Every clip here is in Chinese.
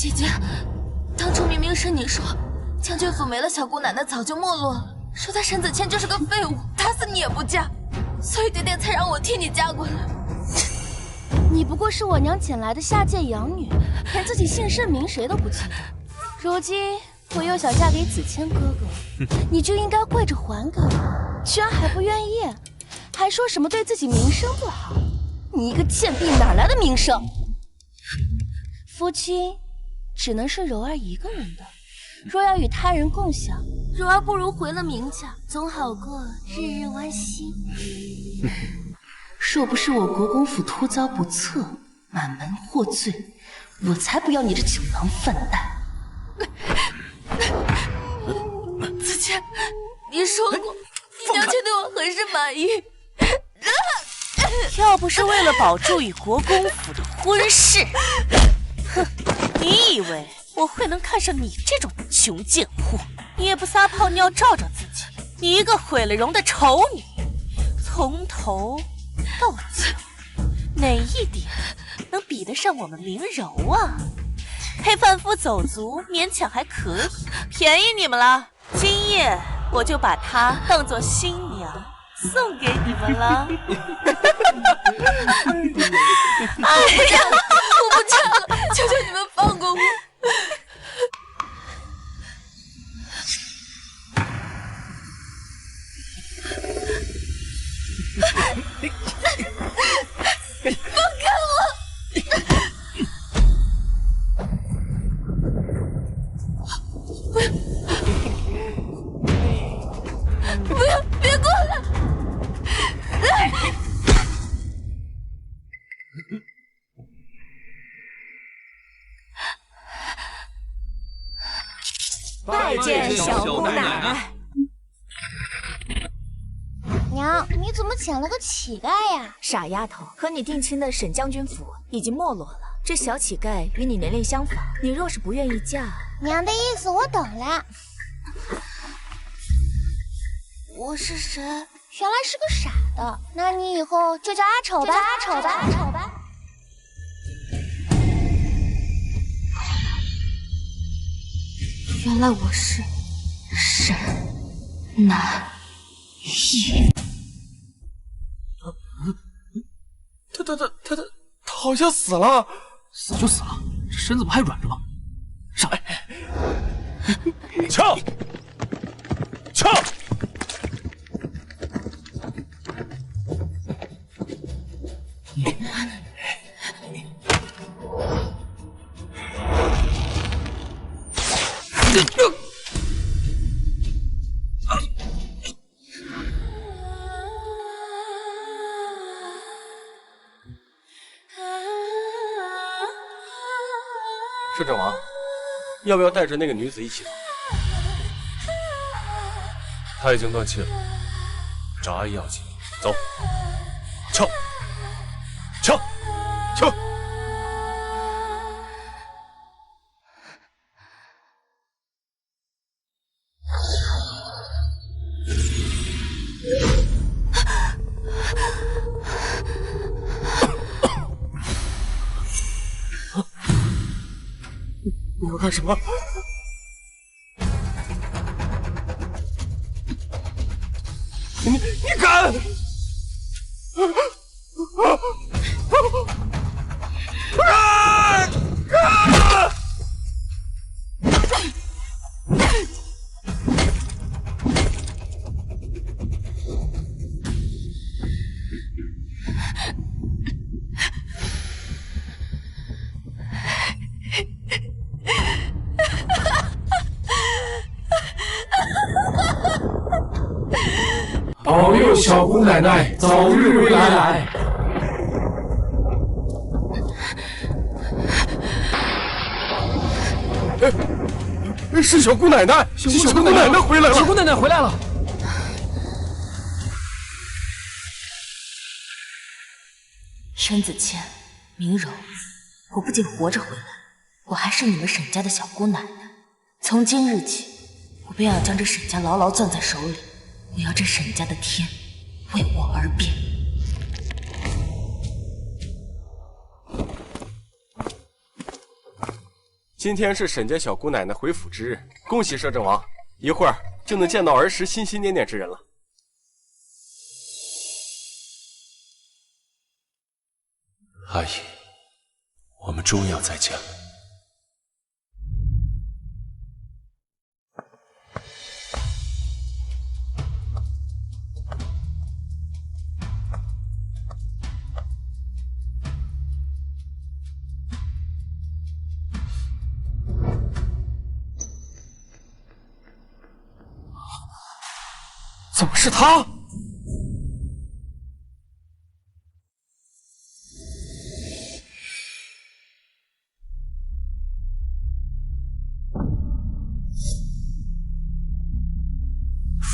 姐姐，当初明明是你说将军府没了小姑奶奶早就没落了，说她沈子谦就是个废物，打死你也不嫁，所以爹爹才让我替你嫁过来。你不过是我娘捡来的下贱养女，连自己姓甚名谁都不记得。如今我又想嫁给子谦哥哥，你就应该跪着还给我，居然还不愿意，还说什么对自己名声不好。你一个贱婢哪来的名声？夫君只能是柔儿一个人的，若要与他人共享，柔儿不如回了明家，总好过日日弯膝。若不是我国公府突遭不测，满门获罪，我才不要你这酒囊饭袋。子谦，你说过你娘亲对我很是满意。要不是为了保住与国公府的婚事，哼，你以为我会能看上你这种穷贱货？你也不撒泡尿照照自己，你一个毁了容的丑女，从头到脚哪一点能比得上我们明柔啊？配贩夫走卒勉强还可以，便宜你们了。今夜我就把她当作新娘送给你们了。哎呀，我不嫁了，求求你们放过我。放开我！不要，别过来！拜见小姑奶奶。娘，你怎么捡了个乞丐呀？傻丫头，和你定亲的沈将军府已经没落了，这小乞丐与你年龄相仿，你若是不愿意嫁，娘的意思我懂了。我是谁？原来是个傻的，那你以后就叫阿丑吧，阿丑吧，阿丑吧。原来我是沈南玉。他好像死了。死就死了，这身子不还软着吗？上来，枪，枪！摄政王，要不要带着那个女子一起走？她已经断气了，扎医要紧。走，撤，撤，撤！你要干什么？你敢！保佑小姑奶奶早日归来。是小姑奶奶，小姑奶奶回来了，小姑奶奶回来了。沈子谦、明柔，我不仅活着回来，我还是你们沈家的小姑奶奶。从今日起，我便要将这沈家牢牢攥在手里。我要这沈家的天为我而变。今天是沈家小姑奶奶回府之日，恭喜摄政王，一会儿就能见到儿时心心念念之人了。阿姨，我们终要再见了。怎么是他？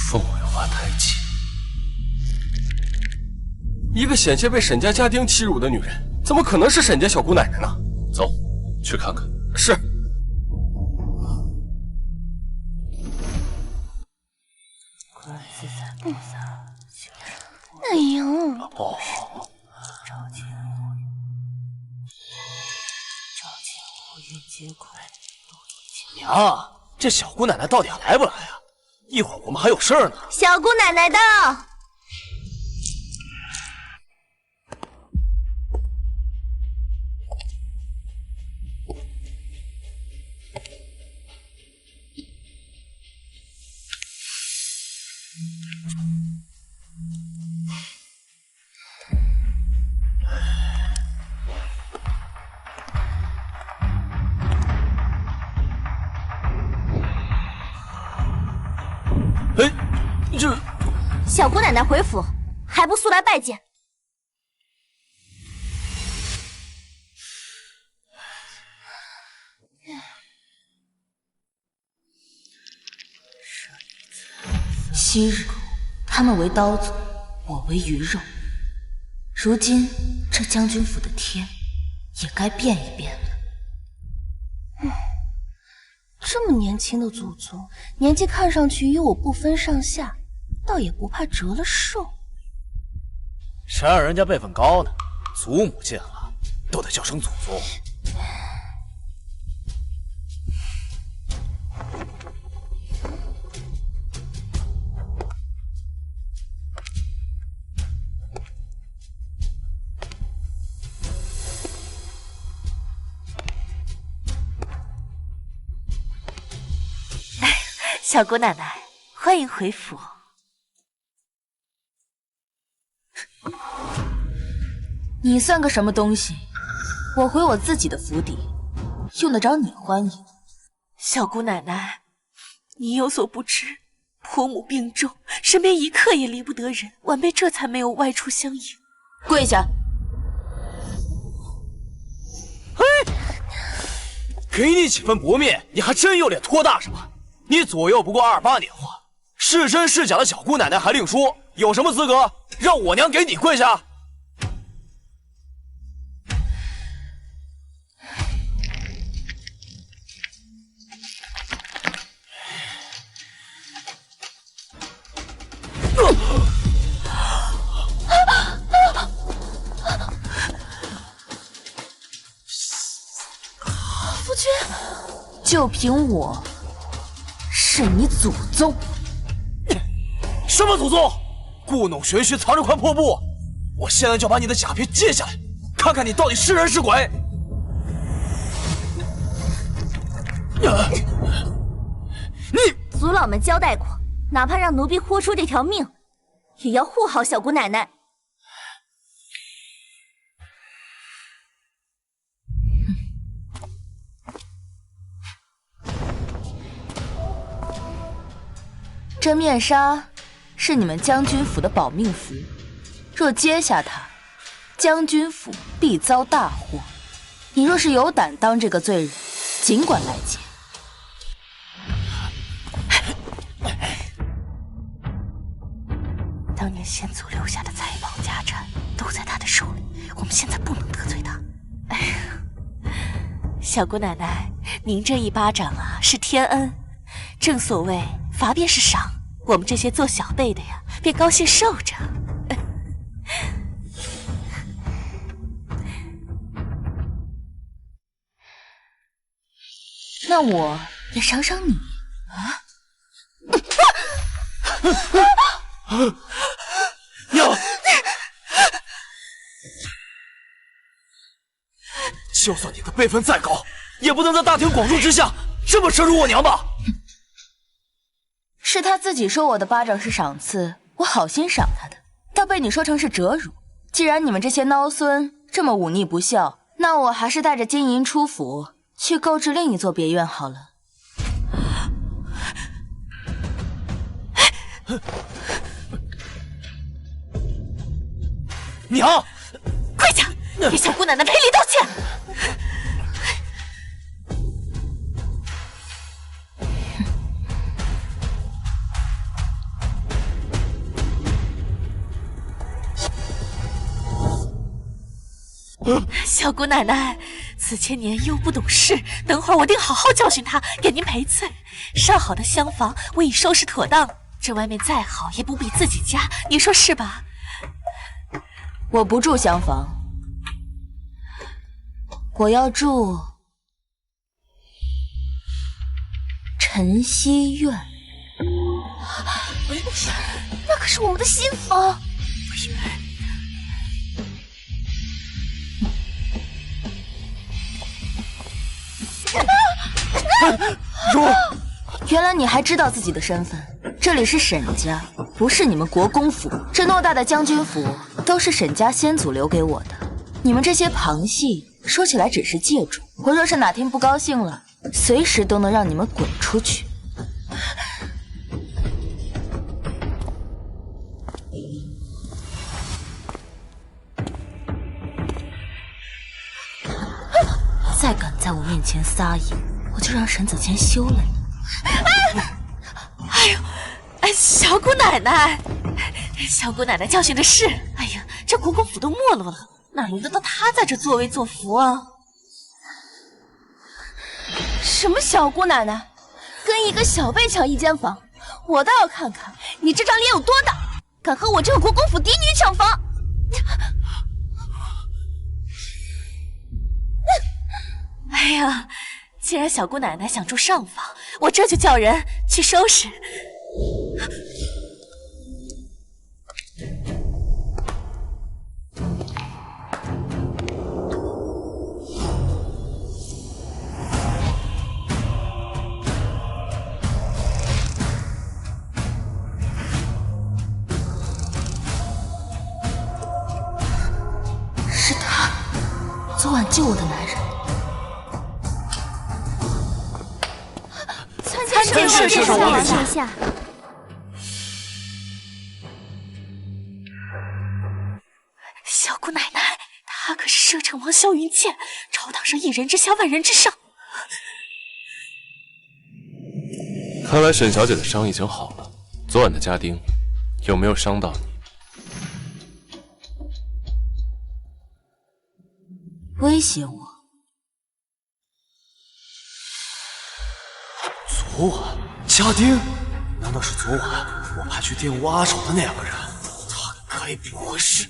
凤尾花太极，一个险些被沈家家丁欺辱的女人，怎么可能是沈家小姑奶奶呢？走，去看看。是。哎呦，哦，娘，这小姑奶奶到底还来不来啊？一会儿我们还有事儿呢。小姑奶奶到。哎，这小姑奶奶回府，还不速来拜见？昔日他们为刀俎，我为鱼肉。如今这将军府的天也该变一变了。这么年轻的祖宗，年纪看上去与我不分上下，倒也不怕折了寿。谁让人家辈分高呢？祖母见了都得叫声祖宗。小姑奶奶，欢迎回府。你算个什么东西？我回我自己的府邸，用得着你欢迎？小姑奶奶，你有所不知，婆母病重，身边一刻也离不得人，晚辈这才没有外出相迎。跪下！给你几分薄面，你还真有脸托大是吧？你左右不过28年华，是真是假的小姑奶奶还另说，有什么资格让我娘给你跪下？夫君，就凭我是你祖宗？什么祖宗？故弄玄虚，藏着块破布！我现在就把你的甲片揭下来，看看你到底是人是鬼！你族老们交代过，哪怕让奴婢豁出这条命，也要护好小姑奶奶。这面纱是你们将军府的保命符，若揭下它，将军府必遭大祸。你若是有胆当这个罪人，尽管来见。当年先祖留下的财宝家产都在他的手里，我们现在不能得罪他。哎呀，小姑奶奶，您这一巴掌啊是天恩，正所谓罚便是赏，我们这些做小辈的呀，便高兴受着。那我也赏赏你啊！娘，就算你的辈分再高，也不能在大庭广众之下这么耻辱我娘吧？是他自己说我的巴掌是赏赐，我好心赏他的，倒被你说成是折辱。既然你们这些孬孙这么忤逆不孝，那我还是带着金银出府，去购置另一座别院好了。娘，快讲，给小姑奶奶赔礼道歉！小姑奶奶，此前年幼不懂事，等会儿我定好好教训她，给您赔罪。上好的厢房我已收拾妥当，这外面再好也不比自己家，你说是吧？我不住厢房，我要住晨曦院。那可是我们的新房。如，原来你还知道自己的身份。这里是沈家，不是你们国公府。这偌大的将军府都是沈家先祖留给我的。你们这些旁系，说起来只是借住。我若是哪天不高兴了，随时都能让你们滚出去。再敢在我面前撒野，我就让沈子谦休了你。哎呦，哎，小姑奶奶，小姑奶奶教训的是。哎呀，这国公府都没落了，哪轮得到她在这作威作福啊？什么小姑奶奶，跟一个小辈抢一间房，我倒要看看你这张脸有多大，敢和我这个国公府嫡女抢房！哎呀，既然小姑奶奶想住上房，我这就叫人去收拾。是他，昨晚救我的男人。参见圣上殿下。小姑奶奶，她可是摄政王萧云剑，朝堂上一人之下，万人之上。看来沈小姐的伤已经好了。昨晚的家丁有没有伤到你？威胁我？昨晚家丁？难道是昨晚我派去玷污阿守的那两个人？他该不会是……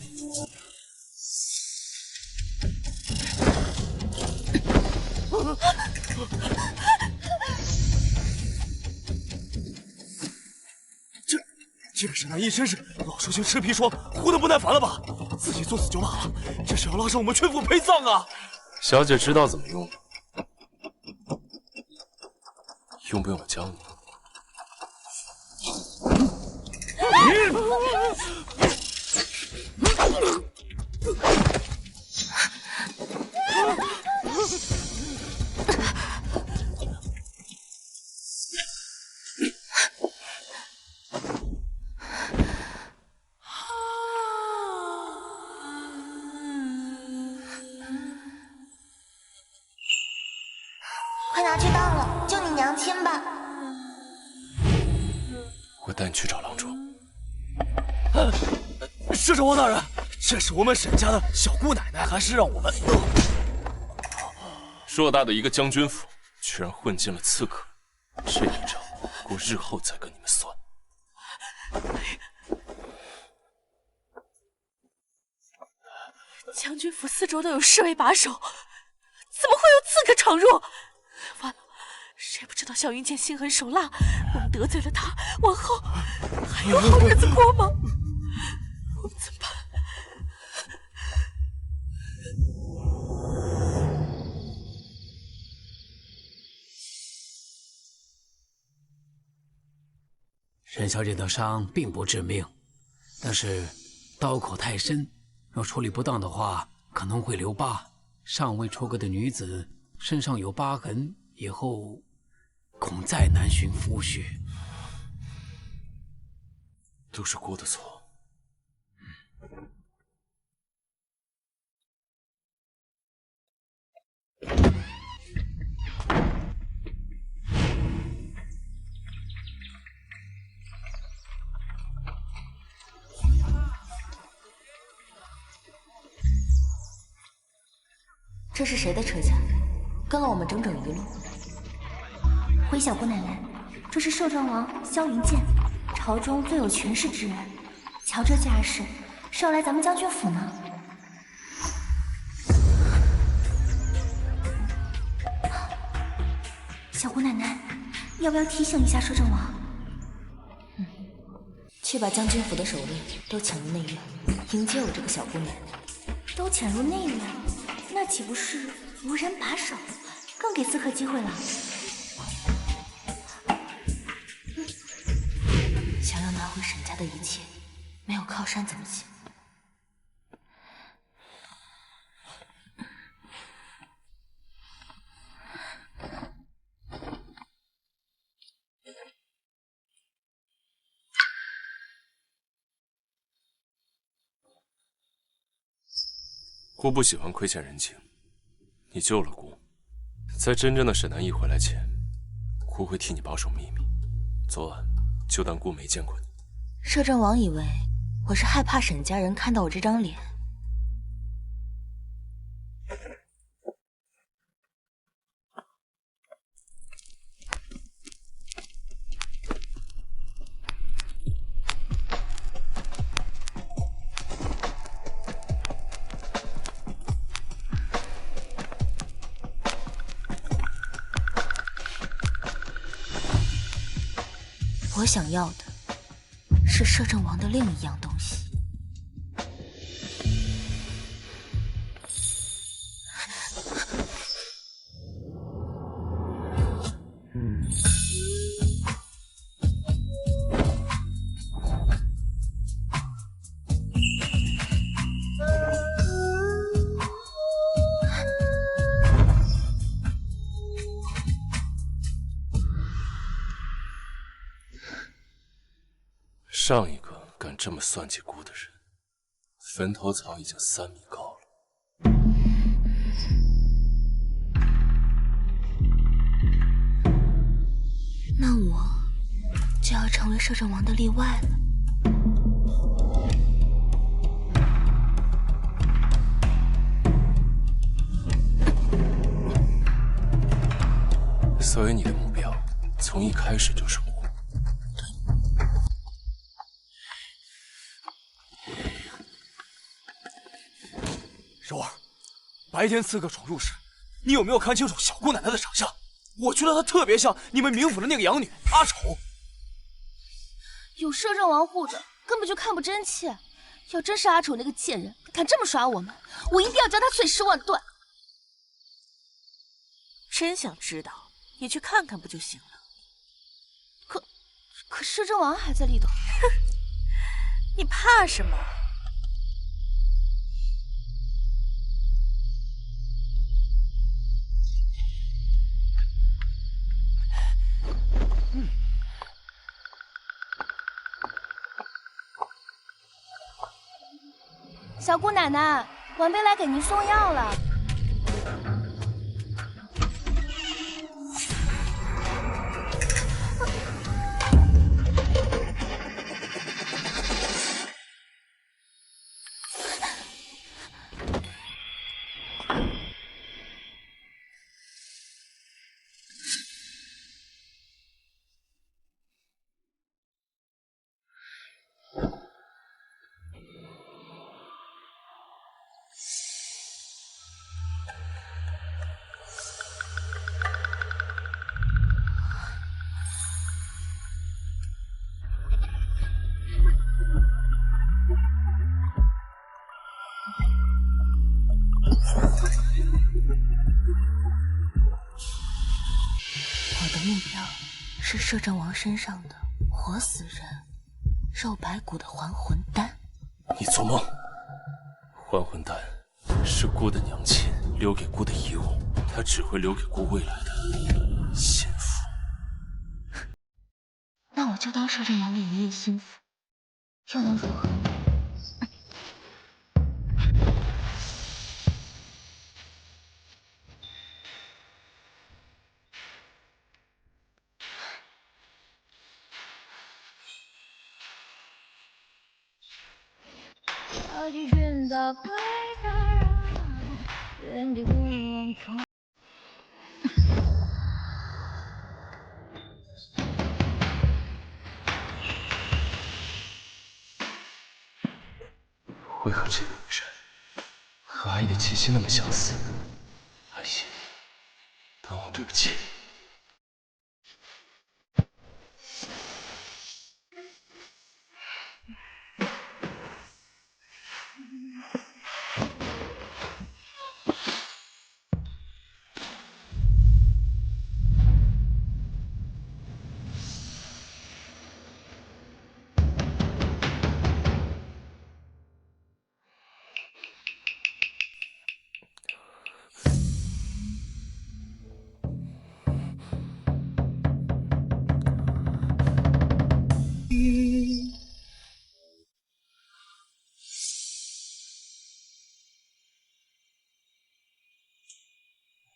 这个沈南一身是老寿星吃砒霜，糊得不耐烦了吧？自己作死就罢了，这是要拉上我们全府陪葬啊！小姐知道怎么用，用不用我教你？快拿去当了，救你娘亲吧！我带你去找郎主。摄政王大人，这是我们沈家的小姑奶奶，还是让我们……偌大的一个将军府，居然混进了刺客，这一招我日后再跟你们算。将军府四周都有侍卫把守，怎么会有刺客闯入？完了，谁不知道萧云剑心狠手辣，我们得罪了他，往后还有好日子过吗？我们怎么办？沈小姐的伤并不致命，但是刀口太深，若处理不当的话，可能会留疤。尚未出阁的女子身上有疤痕，以后恐再难寻夫婿。都是姑的错。这是谁的车驾？跟了我们整整一路。回小姑奶奶，这是摄政王萧云剑，朝中最有权势之人。瞧这架势，是要来咱们将军府呢。小姑奶奶，要不要提醒一下摄政王？去把将军府的守卫都抢入内院，迎接我这个小姑奶奶。都潜入内院，那岂不是无人把守，更给刺客机会了？想要拿回沈家的一切，没有靠山怎么行？姑不喜欢亏欠人情，你救了姑，在真正的沈南一回来前，姑会替你保守秘密。昨晚就当姑没见过你。摄政王以为我是害怕沈家人看到我这张脸。我想要的是摄政王的另一样东西。上一个敢这么算计姑的人，坟头草已经3米高了。那我就要成为摄政王的例外了。所以你的目标从一开始就是我。柔儿，白天刺客闯入时，你有没有看清楚小姑奶奶的长相？我觉得她特别像你们冥府的那个养女阿丑。有摄政王护着，根本就看不真切。要真是阿丑那个贱人敢这么耍我们，我一定要将他碎尸万段。真想知道，你去看看不就行了？可摄政王还在里头。你怕什么？小姑奶奶，晚辈来给您送药了。的目标是摄政王身上的活死人、肉白骨的还魂丹。你做梦！还魂丹是姑的娘亲留给姑的遗物，她只会留给姑未来的心腹。那我就当摄政王的一夜心腹，又能如何呢？为何这个女人和阿姨的气息那么相似？阿姨，当我对不起。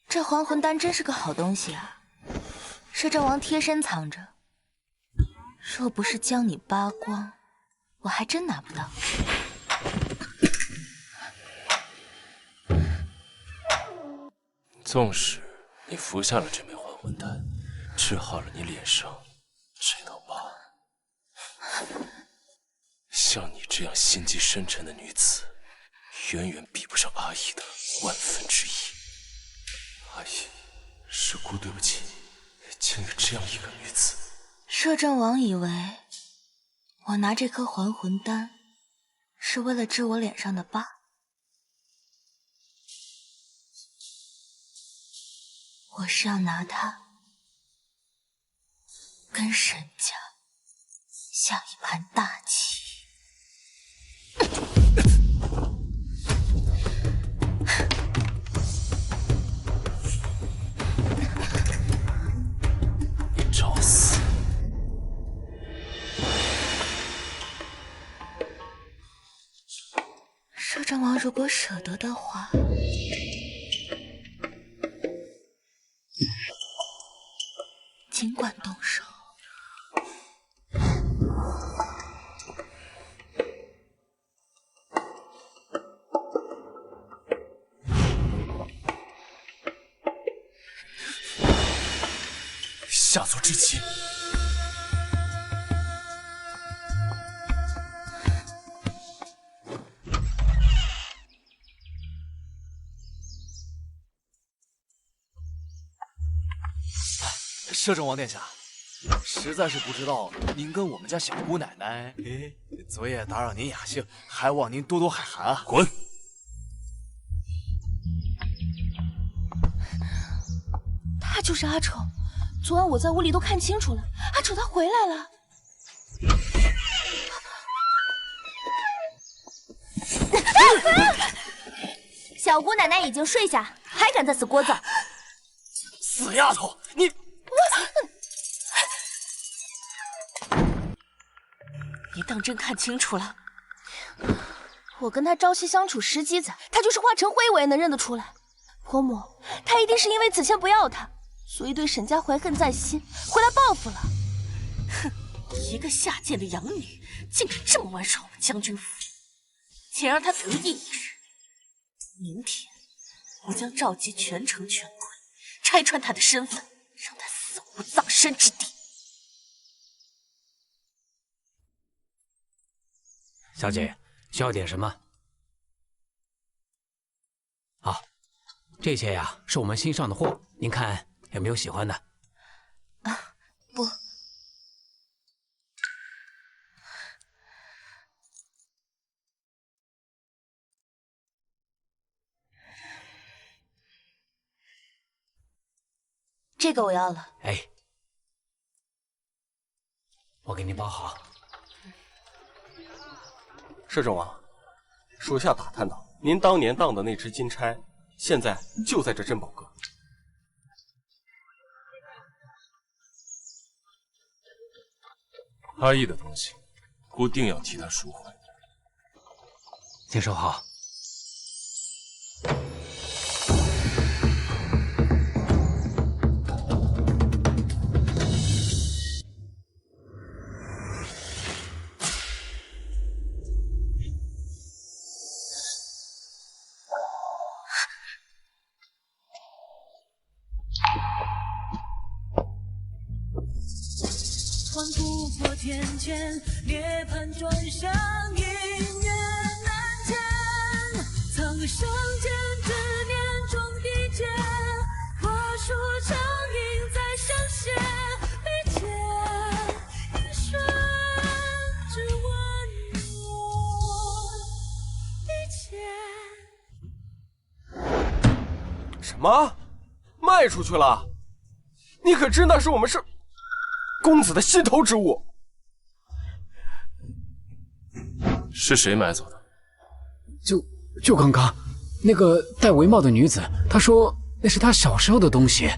这还魂丹真是个好东西啊！摄政王贴身藏着，若不是将你扒光，我还真拿不到。纵使你服下了这枚还魂丹，治好了你脸上这道疤，像你这样心机深沉的女子，远远比不上阿姨的1/1000。阿姨，是姑对不起，竟有这样一个女子。摄政王以为我拿这颗还魂丹是为了治我脸上的疤，我是要拿它跟沈家下一盘大棋。找死！摄政王如果舍得的话，尽管动手。下作之棋。摄政王殿下，实在是不知道您跟我们家小姑奶奶，昨夜打扰您雅兴，还望您多多海涵啊！滚！他就是阿丑，昨晚我在屋里都看清楚了，阿丑他回来了。小姑奶奶已经睡下，还敢在此聒噪！死丫头，你！你当真看清楚了？我跟他朝夕相处10几载，他就是化成灰我也能认得出来。婆母，他一定是因为子谦不要他，所以对沈家怀恨在心，回来报复了。哼，一个下贱的养女，竟敢这么玩耍我们将军府，且让他得意一日。明天我将召集全城权贵，拆穿他的身份，让他死无葬身之地。小姐，需要点什么？好，这些呀是我们新上的货，您看有没有喜欢的？啊，不。这个我要了。哎，我给你包好。摄政王，属下打探到，您当年当的那只金钗，现在就在这珍宝阁。阿义的东西，姑定要替他赎回。请收好。换不破天堑，涅槃转生，姻缘难牵。苍生间执念中缔结，破树成影再相携。理解一瞬之温柔，一切。什么？卖出去了？你可知那是我们公子的心头之物？是谁买走的？就刚刚，那个戴围帽的女子，她说那是她小时候的东西。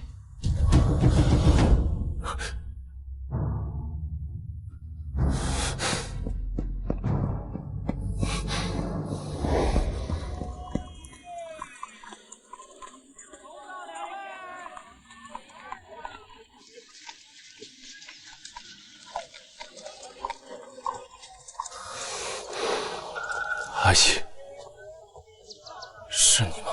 阿义，是你吗？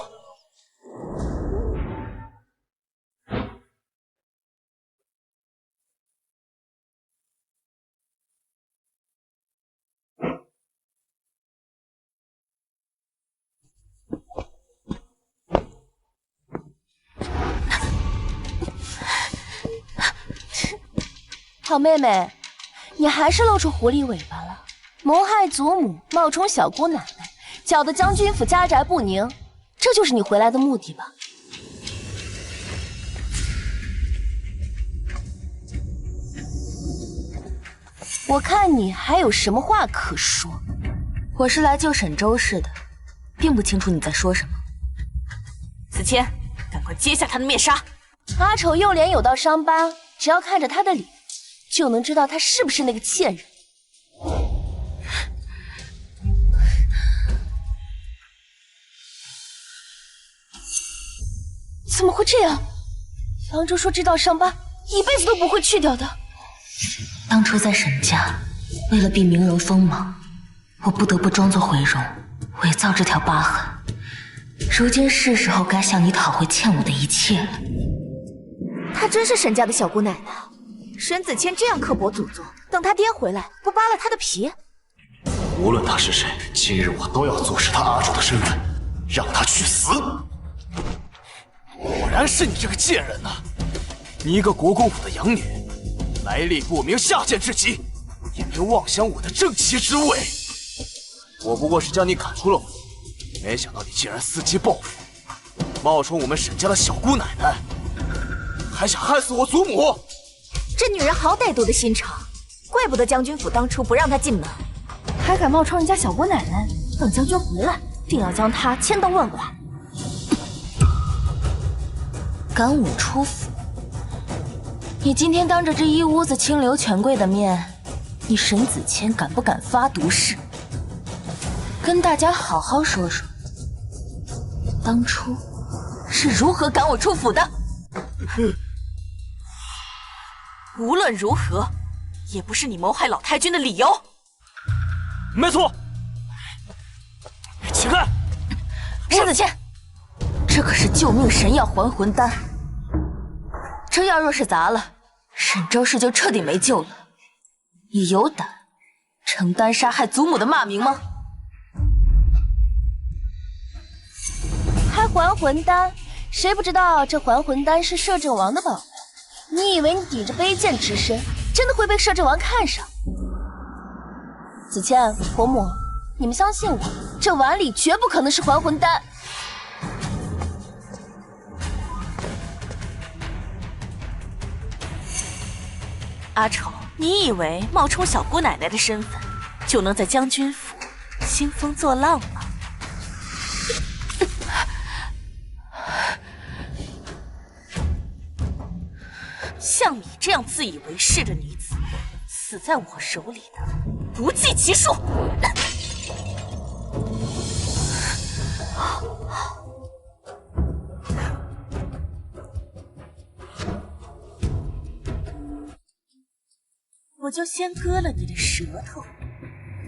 好妹妹，你还是露出狐狸尾巴了。谋害祖母，冒充小姑奶奶，搅得将军府家宅不宁，这就是你回来的目的吧？我看你还有什么话可说。我是来救沈周氏的，并不清楚你在说什么。子谦，赶快揭下他的面纱。阿丑右脸有道伤疤，只要看着他的脸，就能知道他是不是那个贱人。怎么会这样？杨周说这道伤疤一辈子都不会去掉的。当初在沈家，为了避明柔锋芒，我不得不装作毁容，伪造这条疤痕。如今是时候该向你讨回欠我的一切了。她真是沈家的小姑奶奶。沈子谦这样刻薄祖宗，等他爹回来，不扒了他的皮？无论他是谁，今日我都要坐实他阿主的身份，让他去死！果然是你这个贱人呐！你一个国公府的养女，来历不明，下贱至极，也别妄想我的正妻之位。我不过是将你赶出了府，没想到你竟然伺机报复，冒充我们沈家的小姑奶奶，还想害死我祖母！这女人好歹毒的心肠，怪不得将军府当初不让她进门，还敢冒充人家小姑奶奶。等将军回来，定要将她千刀万剐。赶我出府？你今天当着这一屋子清流权贵的面，你沈子谦敢不敢发毒誓？跟大家好好说说，当初是如何赶我出府的？无论如何，也不是你谋害老太君的理由。没错。起开！沈子谦，这可是救命神药还魂丹，这药若是砸了，沈周氏就彻底没救了。你有胆承担杀害祖母的骂名吗？还还魂丹？谁不知道这还魂丹是摄政王的宝贝？你以为你顶着卑贱之身，真的会被摄政王看上？子谦、婆母，你们相信我，这碗里绝不可能是还魂丹。阿丑，你以为冒充小姑奶奶的身份，就能在将军府兴风作浪吗？像你这样自以为是的女子，死在我手里的不计其数。我就先割了你的舌头，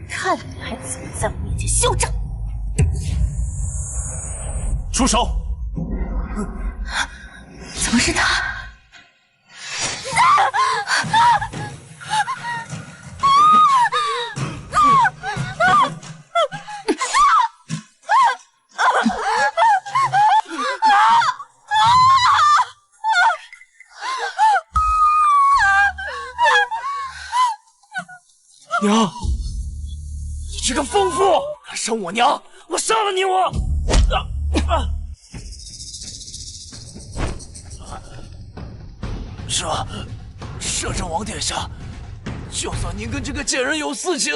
看你还怎么在我面前嚣张！住手！怎么是他？娘，你这个疯妇，敢伤我娘，我杀了你！摄政王殿下，就算您跟这个贱人有私情，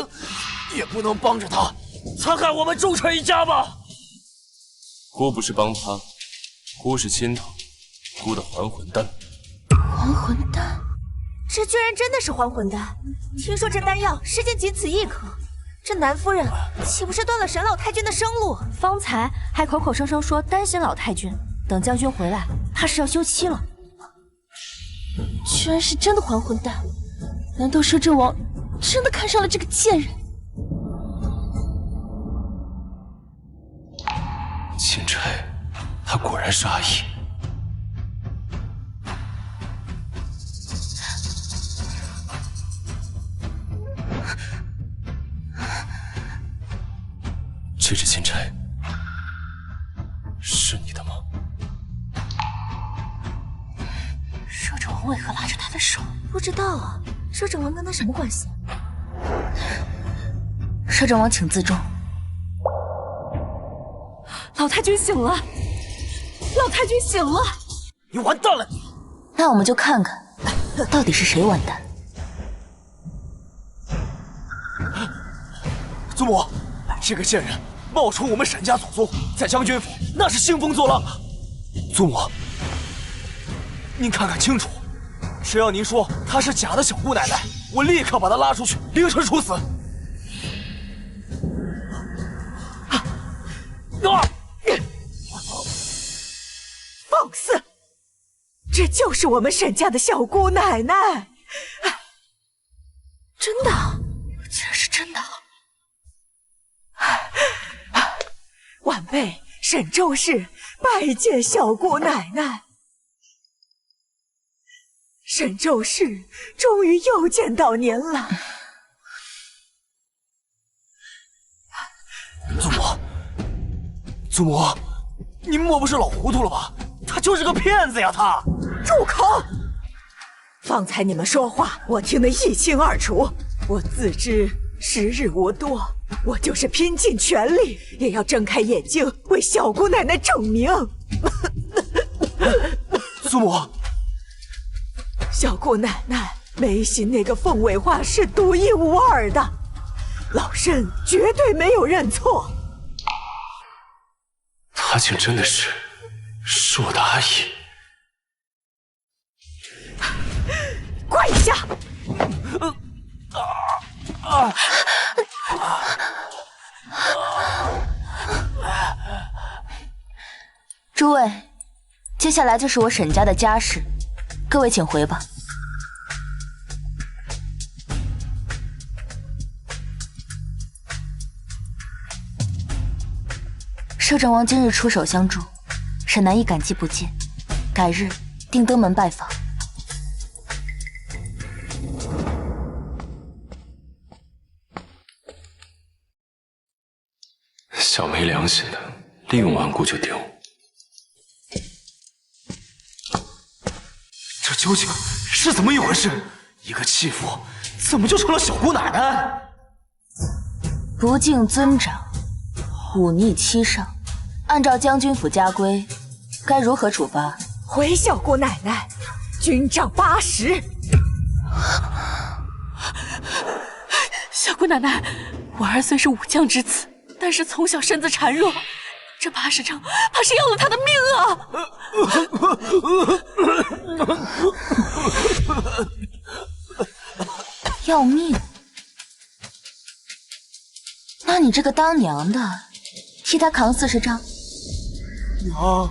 也不能帮着他残害我们忠臣一家吧？姑不是帮他，姑是心疼姑的还魂丹。还魂丹？这居然真的是还魂丹！听说这丹药世间仅此一颗，这南夫人岂不是断了沈老太君的生路？方才还口口声声说担心老太君，等将军回来，怕是要休妻了。居然是真的还魂丹！难道摄政王真的看上了这个贱人？钦差，他果然是阿义。这支钦差是你的吗？摄政王为何拉着他的手？不知道啊，摄政王跟他什么关系？摄政王请自重。老太君醒了，老太君醒了！你完蛋了你！那我们就看看，到底是谁完蛋。祖母，这个贱人冒充我们沈家祖宗，在将军府那是兴风作浪啊！祖母，您看看清楚，只要您说她是假的小姑奶奶，我立刻把她拉出去，凌迟处死。放肆！这就是我们沈家的小姑奶奶，真的，竟然是真的！晚辈沈周氏拜见小姑奶奶。沈周氏终于又见到您了。祖母，您莫不是老糊涂了吧？他就是个骗子呀！他住口！方才你们说话，我听得一清二楚。我自知时日无多，我就是拼尽全力，也要睁开眼睛为小姑奶奶证明。祖母，小姑奶奶眉心那个凤尾花是独一无二的，老身绝对没有认错。他竟真的是我的阿姨！跪下！诸位，接下来就是我沈家的家事，各位请回吧。摄政王今日出手相助，沈南亦感激不尽，改日定登门拜访。小没良心的，利用顽固就丢。这究竟是怎么一回事？一个弃妇怎么就成了小姑奶奶？不敬尊长，忤逆妻上，按照将军府家规，该如何处罚？回小姑奶奶，军杖80。小姑奶奶，我儿虽是武将之子，但是从小身子孱弱，这80丈怕是要了他的命啊！要命？那你这个当娘的，替他扛40丈。娘，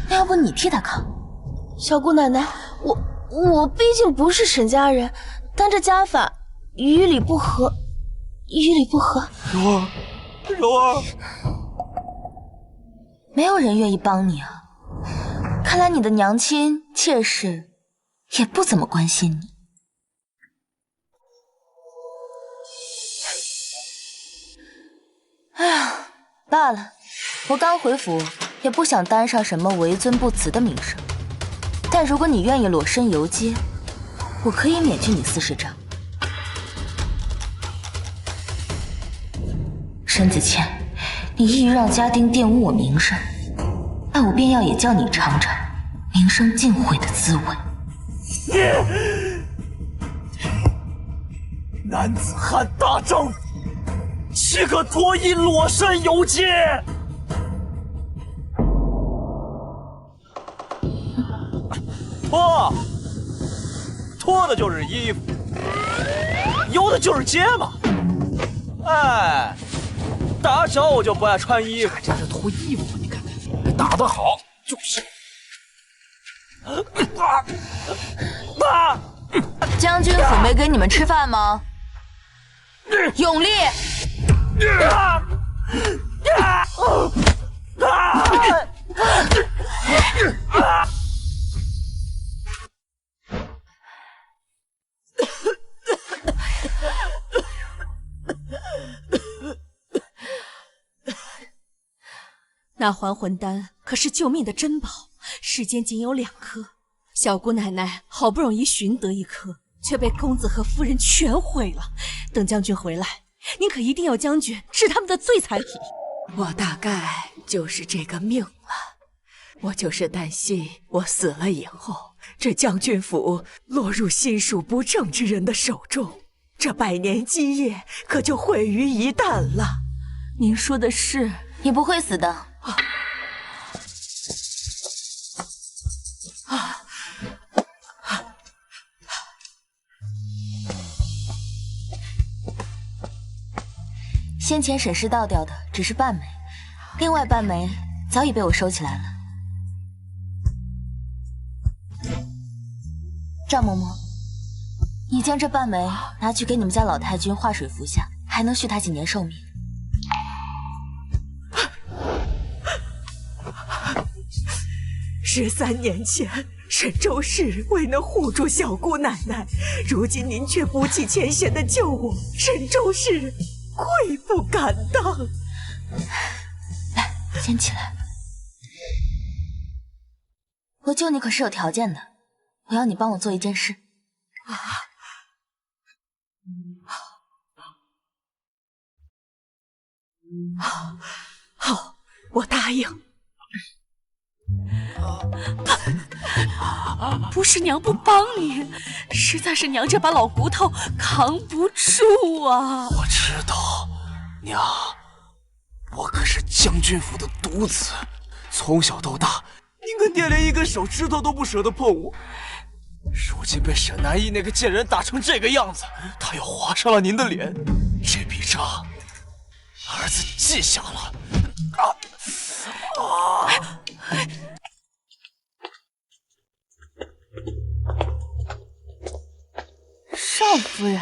那要不你替他扛？小姑奶奶，我毕竟不是沈家人，但这家法与理不合，与理不合。柔儿，柔儿，没有人愿意帮你啊！看来你的娘亲妾室也不怎么关心你。哎呀，罢了，我刚回府，也不想担上什么为尊不辞的名声。但如果你愿意裸身游街，我可以免去你40丈。申子倩，你意欲让家丁玷污我名声，那我便要也叫你尝尝名声尽毁的滋味。男子汉大丈夫，岂可脱衣裸身游街？脱的就是衣服，游的就是街嘛。哎，打小我就不爱穿衣服，这是脱衣服，你看看，打得好就是。将军府没给你们吃饭吗？永历。那还魂丹可是救命的珍宝，世间仅有2颗，小姑奶奶好不容易寻得1颗，却被公子和夫人全毁了。等将军回来，您可一定要将军治他们的罪才好。我大概就是这个命了，我就是担心我死了以后，这将军府落入心术不正之人的手中，这100年基业可就毁于一旦了。您说的是？你不会死的。先前沈氏倒掉的只是半枚，另外半枚早已被我收起来了。赵嬷嬷，你将这半枚拿去给你们家老太君化水服下，还能续他几年寿命。13年前，沈周氏未能护住小姑奶奶，如今您却不计前嫌的救我，沈周氏愧不敢当。来，先起来。我救你可是有条件的，我要你帮我做一件事。好，我答应。不是娘不帮你，实在是娘这把老骨头扛不住啊！我知道，娘，我可是将军府的独子，从小到大，您跟爹连一根手指头都不舍得碰我。如今被沈南义那个贱人打成这个样子，他又划伤了您的脸，这笔账，儿子记下了。少夫人，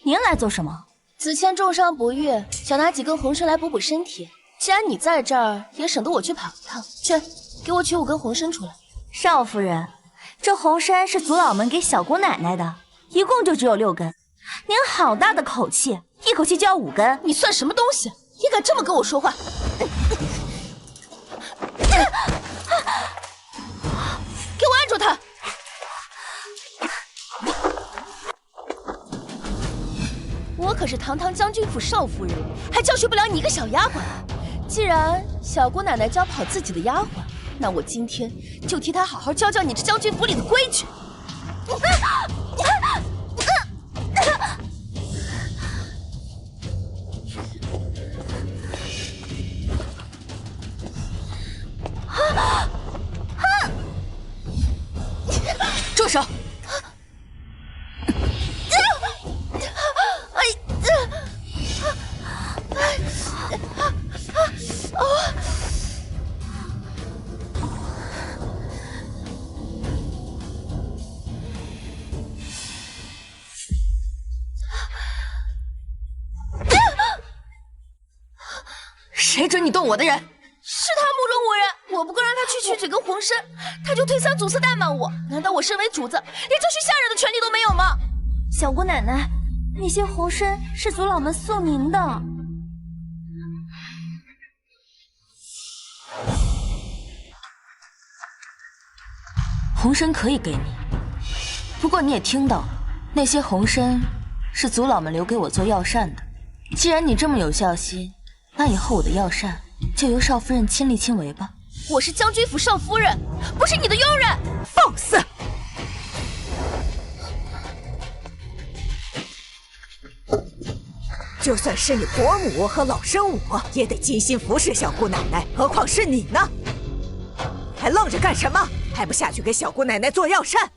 您来做什么？子谦重伤不愈，想拿几根红参来补补身体。既然你在这儿，也省得我去跑一趟。去，给我取5根红参出来。少夫人，这红参是祖老们给小姑奶奶的，一共就只有6根。您好大的口气，一口气就要5根，你算什么东西？你敢这么跟我说话？给我按住他！我可是堂堂将军府少夫人，还教训不了你一个小丫鬟。既然小姑奶奶教不好自己的丫鬟，那我今天就替他好好教教你这将军府里的规矩。住手！谁准你动我的人？是他目中无人，我不够让他去取这个红参，他就推三阻四怠慢我。难道我身为主子，连这许下人的权利都没有吗？小姑奶奶，那些红参是族老们送您的。红参可以给你，不过你也听到了，那些红参是族老们留给我做药膳的。既然你这么有孝心，那以后我的药膳就由少夫人亲力亲为吧。我是将军府少夫人，不是你的佣人。放肆！就算是你伯母和老生我，也得精心服侍小姑奶奶，何况是你呢？还愣着干什么？还不下去给小姑奶奶做药膳？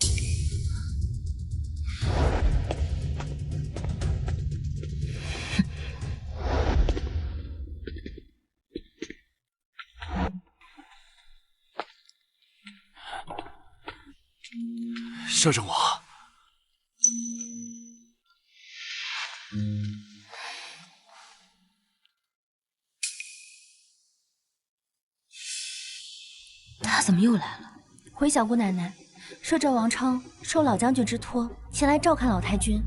摄政王，他怎么又来了？回小姑奶奶，摄政王称受老将军之托，前来照看老太君。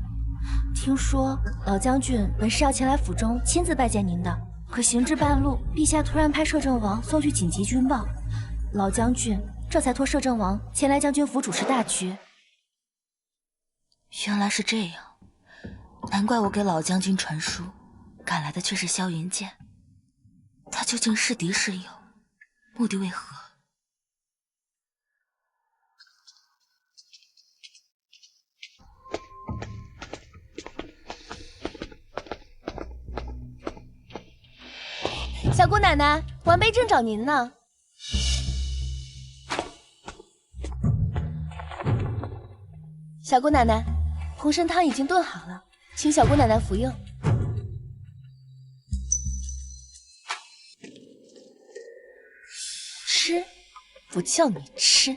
听说老将军本是要前来府中亲自拜见您的，可行至半路，陛下突然派摄政王送去紧急军报，老将军这才托摄政王前来将军府主持大局。原来是这样，难怪我给老将军传书，赶来的却是萧云剑。他究竟是敌是友？目的为何？小姑奶奶，晚辈正找您呢。小姑奶奶，红参汤已经炖好了，请小姑奶奶服用。吃？不叫你吃，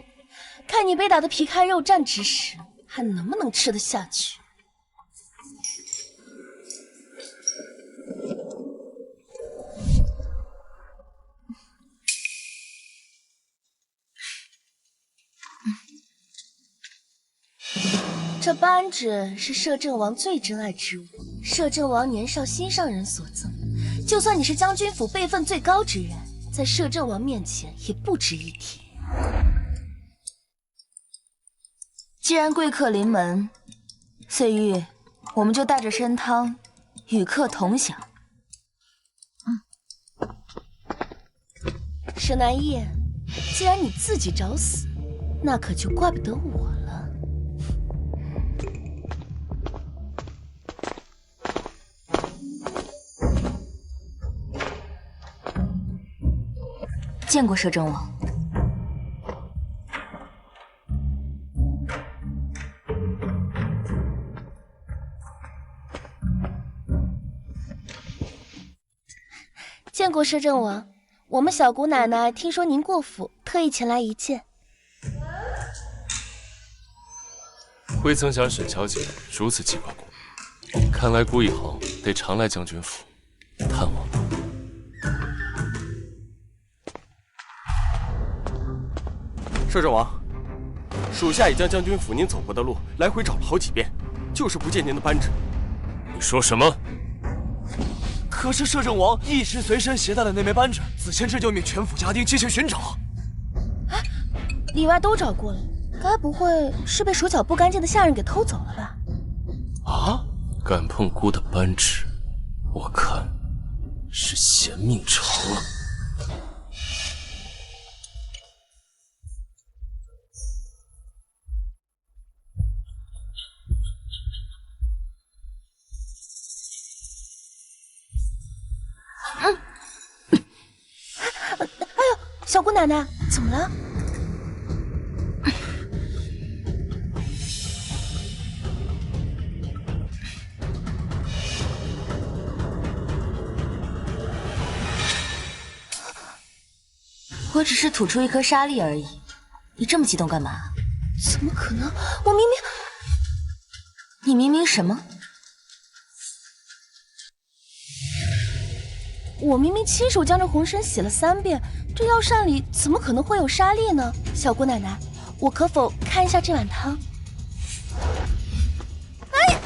看你被打得皮开肉绽之时，还能不能吃得下去？这扳指是摄政王最珍爱之物，摄政王年少心上人所赠。就算你是将军府辈分最高之人，在摄政王面前也不值一提。既然贵客临门，翠玉，我们就带着参汤与客同享。沈南叶，既然你自己找死，那可就怪不得我了。见过摄政王。见过摄政王，我们小姑奶奶听说您过府，特意前来一见。未曾想沈小姐如此记挂姑，看来姑以后得常来将军府探望。摄政王，属下已将将军府您走过的路来回找了好几遍，就是不见您的扳指。你说什么？可是摄政王一直随身携带的那枚扳指，子谦这就命全府家丁进行寻找。里外都找过了，该不会是被手脚不干净的下人给偷走了吧？啊！敢碰姑的扳指，我看是嫌命长了。小姑奶奶，怎么了？我只是吐出一颗沙粒而已，你这么激动干嘛？怎么可能？我明明……你明明什么？我明明亲手将这红参洗了3遍，这药膳里怎么可能会有沙粒呢？小姑奶奶，我可否看一下这碗汤？哎呀！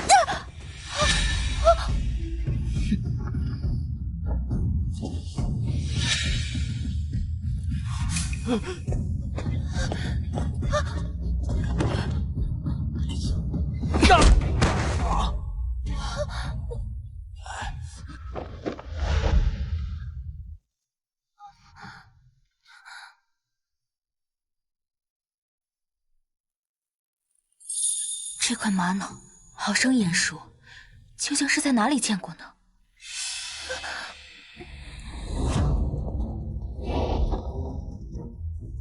这块玛瑙好生眼熟，究竟是在哪里见过呢？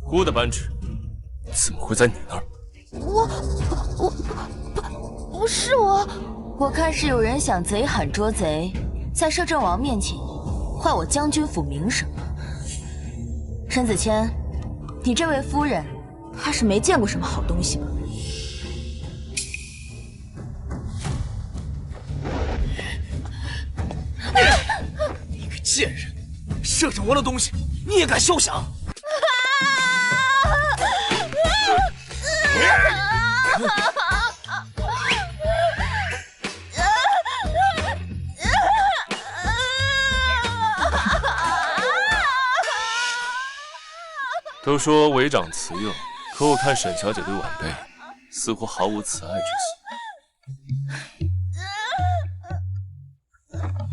姑的扳指怎么会在你那儿？不是我，我看是有人想贼喊捉贼，在摄政王面前坏我将军府名声。申子谦，你这位夫人，怕是没见过什么好东西吧？你个贱人，摄政王的东西你也敢休想？都说为长慈幼，可我看沈小姐对晚辈似乎毫无慈爱之心。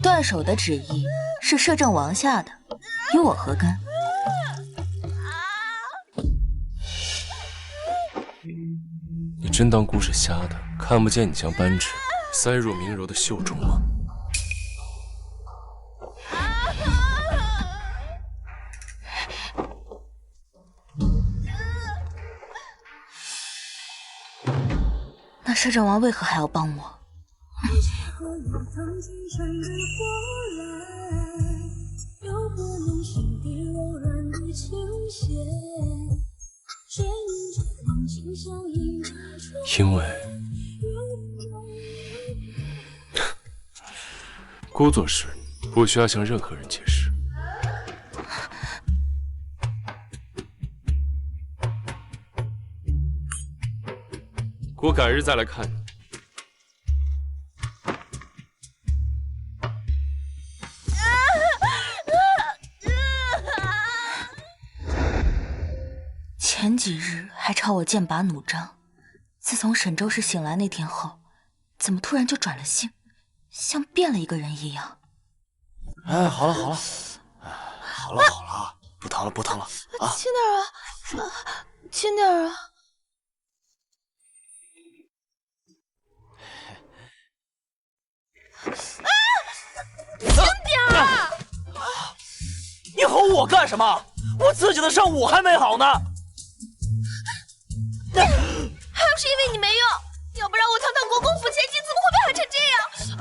断手的旨意是摄政王下的，与我何干？你真当姑是瞎的，看不见你将扳指塞入明柔的袖中吗？那摄政王为何还要帮我？因为姑做事不需要向任何人解释。姑改日再来看你。前几日还朝我剑拔弩张，自从沈周氏醒来那天后，怎么突然就转了性，像变了一个人一样？哎，好了，好了，不疼了啊！轻点啊，轻点啊！轻点啊！你吼我干什么？我自己的伤我还没好呢。还不是因为你没用，要不然我堂堂国公府千金怎么会被害成这样？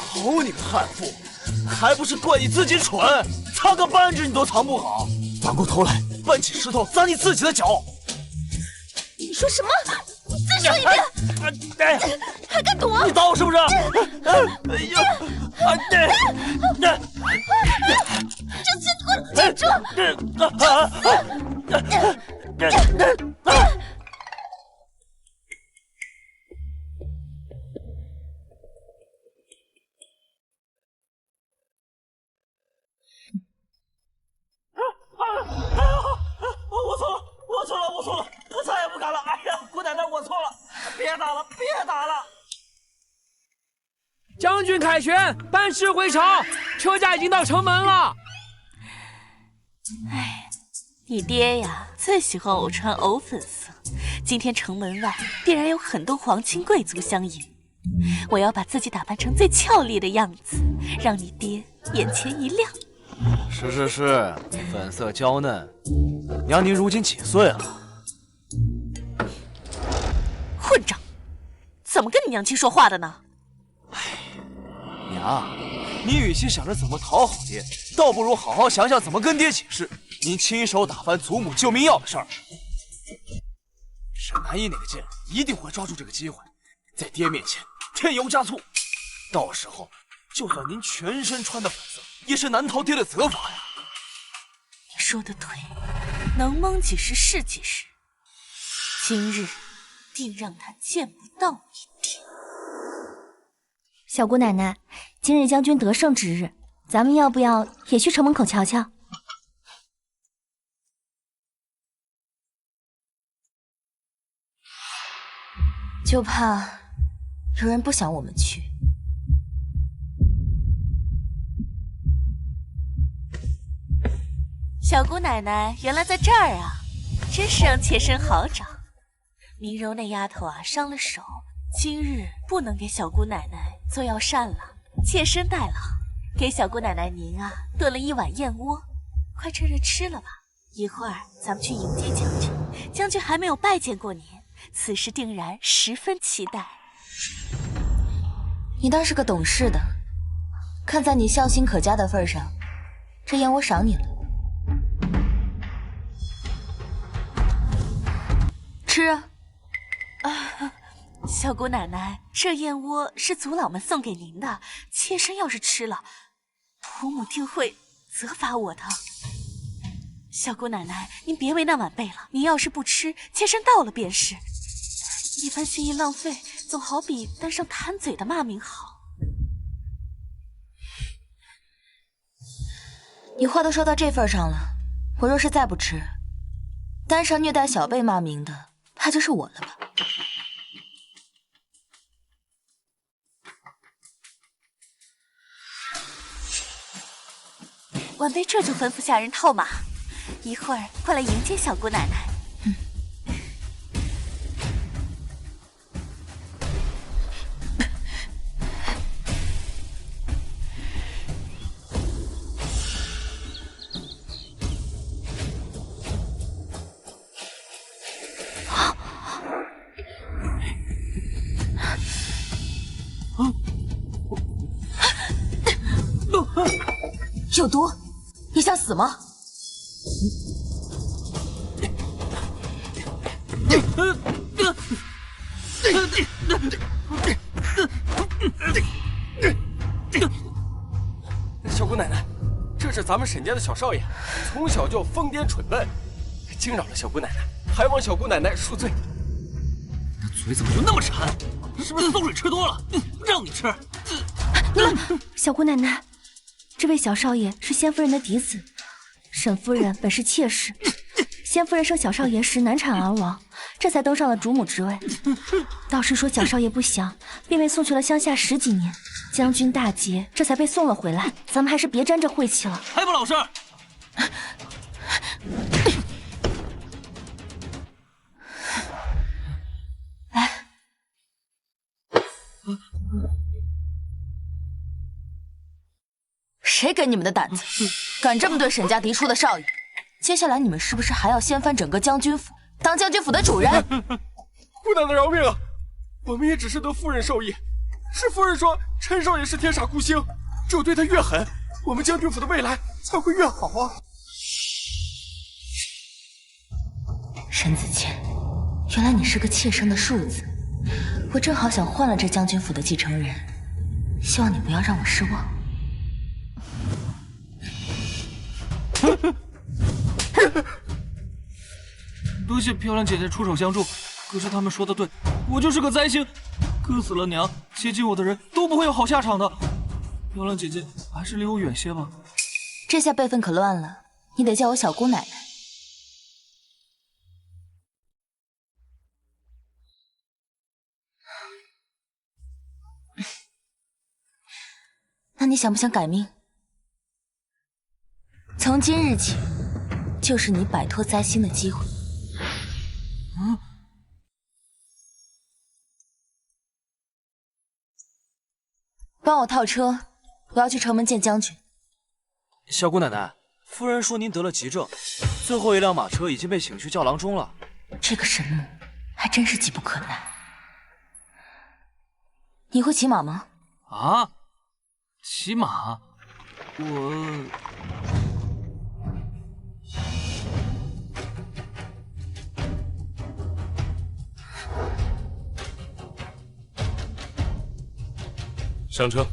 好你个悍妇，还不是怪你自己蠢，藏个扳指你都藏不好，反过头来搬起石头砸你自己的脚。你说什么？你再说一遍！还敢躲？你打我是不是？哎呀！这次给我站住！我错了，我再也不敢了。哎呀，姑奶奶，我错了，别打了！将军凯旋，班师回朝，车驾已经到城门了。哎，你爹呀，最喜欢我穿藕粉色。今天城门外必然有很多皇亲贵族相迎，我要把自己打扮成最俏丽的样子，让你爹眼前一亮。是，粉色娇嫩。娘，您如今几岁了？混账！怎么跟你娘亲说话的呢？娘，你与其想着怎么讨好爹，倒不如好好想想怎么跟爹解释您亲手打翻祖母救命药的事儿。沈南一那个贱人一定会抓住这个机会，在爹面前添油加醋。到时候，就算您全身穿的粉色，也是难逃爹的责罚呀。你说的对，能蒙几时是几时。今日定让他见不到你爹。小姑奶奶，今日将军得胜之日，咱们要不要也去城门口瞧瞧？就怕有人不想我们去。小姑奶奶原来在这儿啊，真是让妾身好找。明柔那丫头啊伤了手，今日不能给小姑奶奶做药膳了，妾身代劳，给小姑奶奶您啊炖了一碗燕窝，快趁热吃了吧。一会儿咱们去迎接将军，将军还没有拜见过您，此时定然十分期待。你倒是个懂事的，看在你孝心可嘉的份上，这燕窝赏你了。吃啊！小姑奶奶，这燕窝是族老们送给您的，妾身要是吃了，婆母定会责罚我的。小姑奶奶，您别为难晚辈了，您要是不吃，妾身倒了便是。一番心意浪费，总好比单上贪嘴的骂名好。你话都说到这份上了，我若是再不吃，单上虐待小辈骂名的，怕就是我了吧？晚辈这就吩咐下人套马，一会儿快来迎接小姑奶奶。有毒！你想死吗？小姑奶奶，这是咱们沈家的小少爷，从小就疯癫蠢笨，惊扰了小姑奶奶，还望小姑奶奶恕罪。他嘴怎么就那么馋？是不是馊水吃多了？让你吃！你们，小姑奶奶，这位小少爷是先夫人的嫡子，沈夫人本是妾室，先夫人生小少爷时难产而亡，这才登上了主母之位。道士说小少爷不祥，便被送去了乡下10几年。将军大捷，这才被送了回来。咱们还是别沾这晦气了。还不老实！来，谁给你们的胆子，敢这么对沈家嫡出的少爷？接下来你们是不是还要掀翻整个将军府，当将军府的主人？姑奶奶饶命啊！我们也只是得夫人授意。是夫人说陈少爷是天煞孤星，只有对他越狠，我们将军府的未来才会越好啊！沈子谦，原来你是个妾生的庶子，我正好想换了这将军府的继承人，希望你不要让我失望。多谢漂亮姐姐出手相助，可是他们说的对，我就是个灾星。割死了娘，接近我的人都不会有好下场的。漂亮姐姐，还是离我远些吧。这下辈分可乱了，你得叫我小姑奶奶。那你想不想改命？从今日起，就是你摆脱灾星的机会。帮我套车，我要去城门见将军。小姑奶奶，夫人说您得了急症，最后一辆马车已经被请去教郎中了。这个神母还真是急不可耐。你会骑马吗？啊，骑马？我……上车。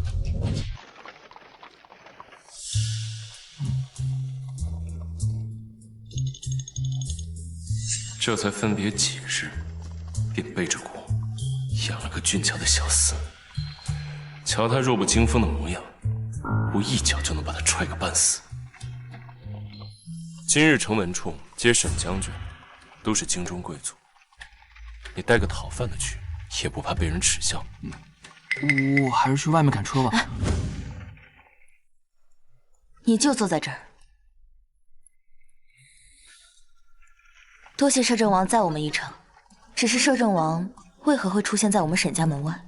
这才分别几日，便背着锅养了个俊俏的小厮。瞧他弱不禁风的模样，我一脚就能把他踹个半死。今日城门处接沈将军，都是京中贵族，你带个讨饭的去，也不怕被人耻笑。我还是去外面赶车吧。你就坐在这儿。多谢摄政王载我们一程，只是摄政王为何会出现在我们沈家门外？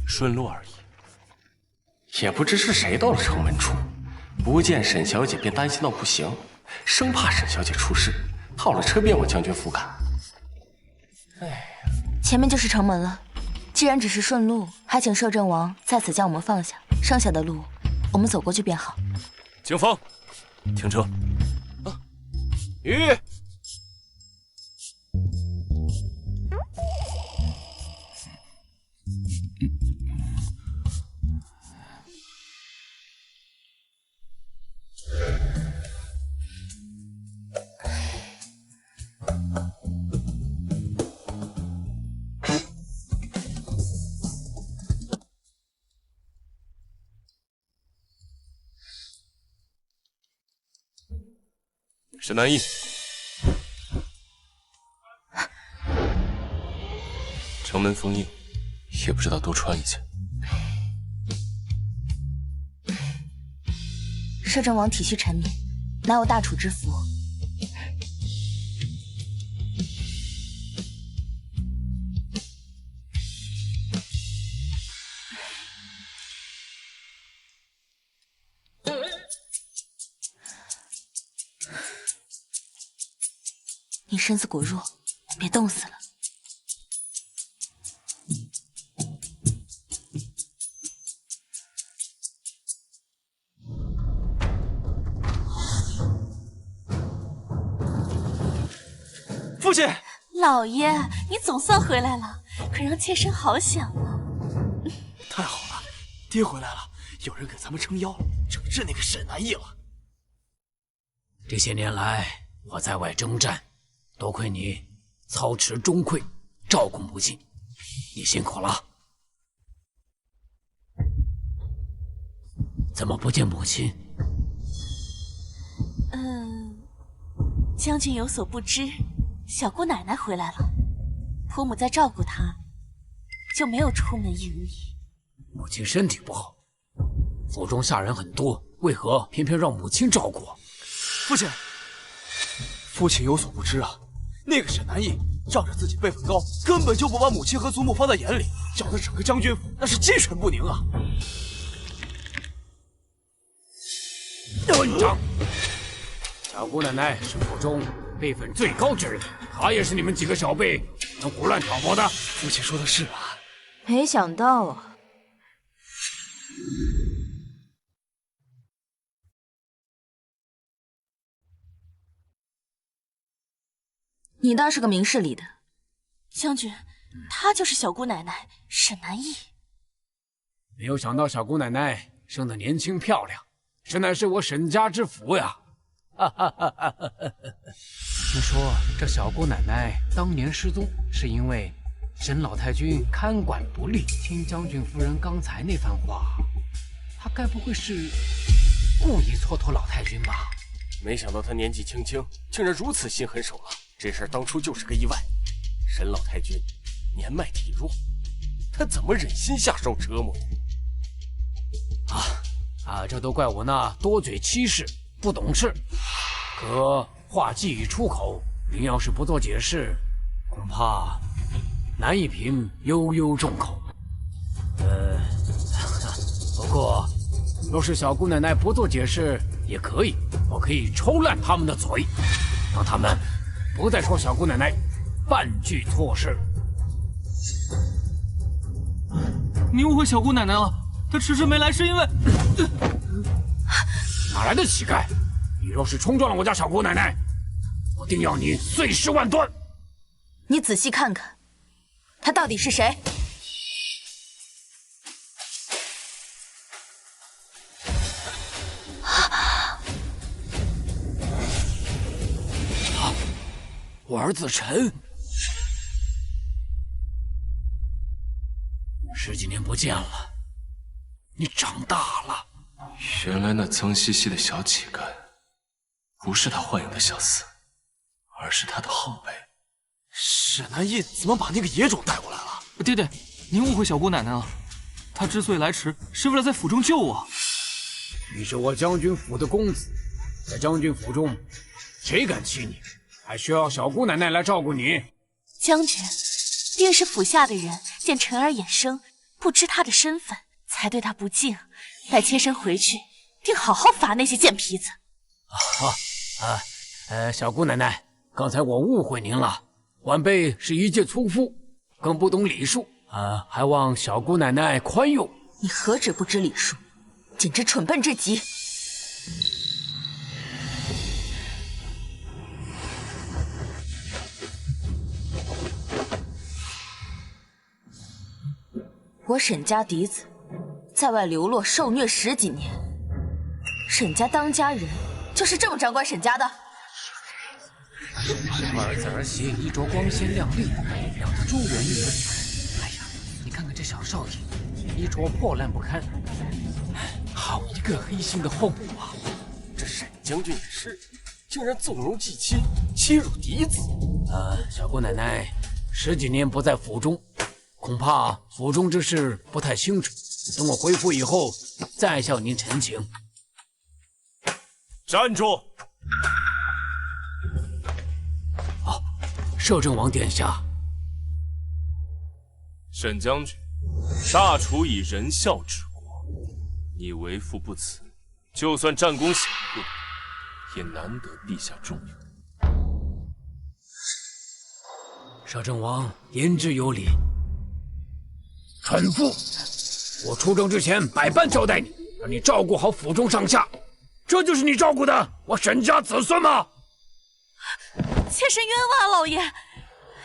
顺路而已。也不知是谁到了城门处，不见沈小姐便担心到不行，生怕沈小姐出事，套了车便往将军府赶。前面就是城门了，既然只是顺路，还请摄政王在此将我们放下，剩下的路我们走过去便好。景风，停车。吁！沈南翼，城门封印，也不知道多穿一件。摄政王体恤臣民，乃我大楚之福。你身子骨弱，别冻死了。父亲，老爷，你总算回来了，可让妾身好想啊！太好了，爹回来了，有人给咱们撑腰，整治那个沈南翼了。这些年来，我在外征战。多亏你操持钟馗，照顾母亲，你辛苦了。怎么不见母亲？将军有所不知，小姑奶奶回来了，婆母在照顾她，就没有出门迎你。母亲身体不好，府中下人很多，为何偏偏让母亲照顾？父亲，父亲有所不知啊。那个沈南翼仗着自己辈分高，根本就不把母亲和祖母放在眼里，搅得整个将军府那是鸡犬不宁啊！断掌！小姑奶奶是府中辈分最高之人，她也是你们几个小辈能胡乱挑拨的。父亲说的是啊，没想到啊。你倒是个明事理的，将军，她就是小姑奶奶沈南翼。没有想到小姑奶奶生得年轻漂亮，实乃是我沈家之福呀！听说这小姑奶奶当年失踪，是因为沈老太君看管不力。听将军夫人刚才那番话，她该不会是故意蹉跎老太君吧？没想到她年纪轻轻，竟然如此心狠手辣。这事儿当初就是个意外。沈老太君年迈体弱，他怎么忍心下手折磨？这都怪我那多嘴欺世，不懂事。可话既已出口，您要是不做解释，恐怕难以平悠悠众口。不过若是小姑奶奶不做解释也可以，我可以抽烂他们的嘴，让他们不再说小姑奶奶半句错事。你误会小姑奶奶了，她迟迟没来是因为……哪来的乞丐？你若是冲撞了我家小姑奶奶，我定要你碎尸万段！你仔细看看，他到底是谁？我儿子陈，10几年不见了，你长大了。原来那脏兮兮的小乞丐，不是他豢养的小厮，而是他的后辈。沈南义怎么把那个野种带过来了？爹爹，您误会小姑奶奶了。她之所以来迟，是为了在府中救我。你是我将军府的公子，在将军府中，谁敢欺你？还需要小姑奶奶来照顾你？将军，定是府下的人见陈儿眼生，不知他的身份，才对他不敬。待妾身回去，定好好罚那些贱皮子。小姑奶奶，刚才我误会您了。晚辈是一介粗夫，更不懂礼数，还望小姑奶奶宽宥。你何止不知礼数，简直蠢笨至极！我沈家嫡子，在外流落受虐10几年，沈家当家人就是这么掌管沈家的。儿子儿媳衣着光鲜亮丽，养得珠圆玉润。哎呀，你看看这小少爷，衣着破烂不堪，好一个黑心的后母啊！这沈将军也是，竟然纵容继妻，欺辱嫡子。小姑奶奶10几年不在府中，恐怕府中之事不太清楚。等我回府以后，再向您陈情。站住！摄政王殿下，沈将军，大楚以仁孝治国，你为父不辞，就算战功显赫，也难得陛下重用。摄政王言之有理。臣父，我出征之前百般交代你，让你照顾好府中上下，这就是你照顾的我沈家子孙吗？妾身冤枉啊，老爷！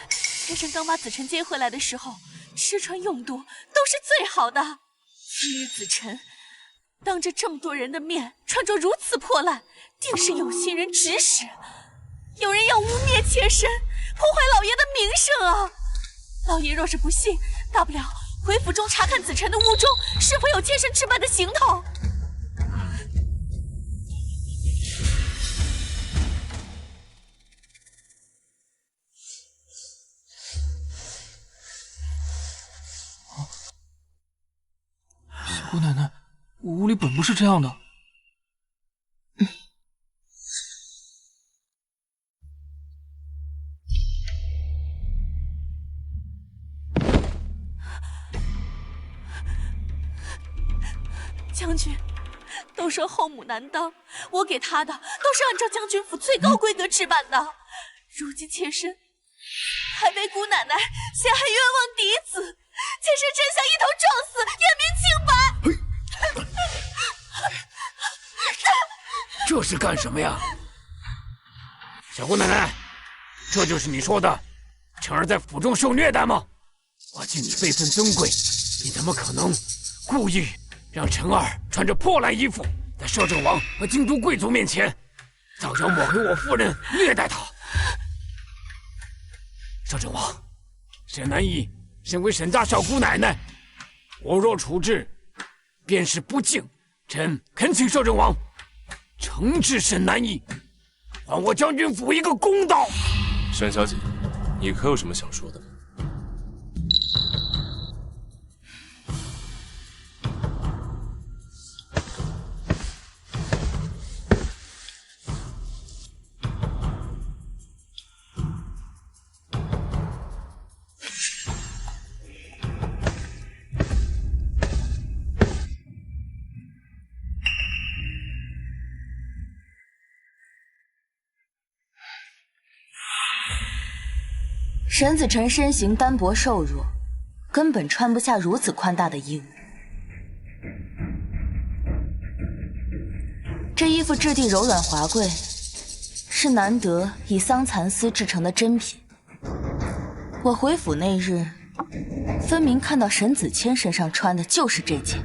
妾身刚把子辰接回来的时候，吃穿用度都是最好的。今日子辰当着这么多人的面穿着如此破烂，定是有心人指使，有人要污蔑妾身，破坏老爷的名声啊！老爷若是不信，大不了回府中查看子辰的屋中是否有妾身置办的行头。姑奶奶，屋里本不是这样的。将军，都说后母难当，我给她的都是按照将军府最高规格置办的。如今妾身还被姑奶奶陷害冤枉嫡子，妾身真想一头撞死，验明清白。这是干什么呀？小姑奶奶，这就是你说的辰儿在府中受虐待吗？我敬你辈分尊贵，你怎么可能故意让辰儿穿着破烂衣服，在摄政王和京都贵族面前造谣抹黑我夫人，虐待她？摄政王，沈南义身为沈家小姑奶奶，我若处置，便是不敬。臣恳请摄政王惩治沈南义，还我将军府一个公道。沈小姐，你可有什么想说的吗？沈子辰身形单薄瘦弱，根本穿不下如此宽大的衣物。这衣服质地柔软华贵，是难得以桑蚕丝制成的珍品。我回府那日，分明看到沈子谦身上穿的就是这件。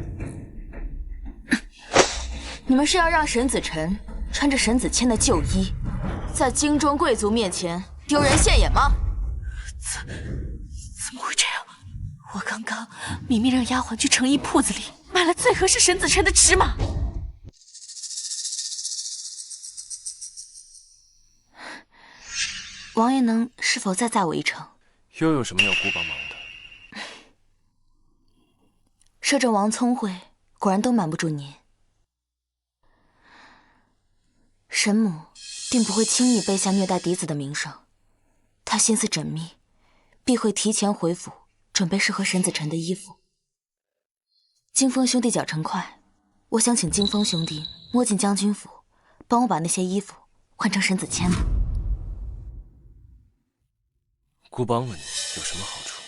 你们是要让沈子辰穿着沈子谦的旧衣，在京中贵族面前丢人现眼吗？怎么会这样？我刚刚明明让丫鬟去成衣铺子里买了最合适沈子辰的尺码。王爷能是否再载我一程？又有什么要姑帮忙的？摄政王聪慧，果然都瞒不住您。沈母定不会轻易背下虐待嫡子的名声，她心思缜密，必会提前回府准备适合沈子辰的衣服。金风兄弟脚程快，我想请金风兄弟摸进将军府，帮我把那些衣服换成沈子谦的。姑帮了你有什么好处？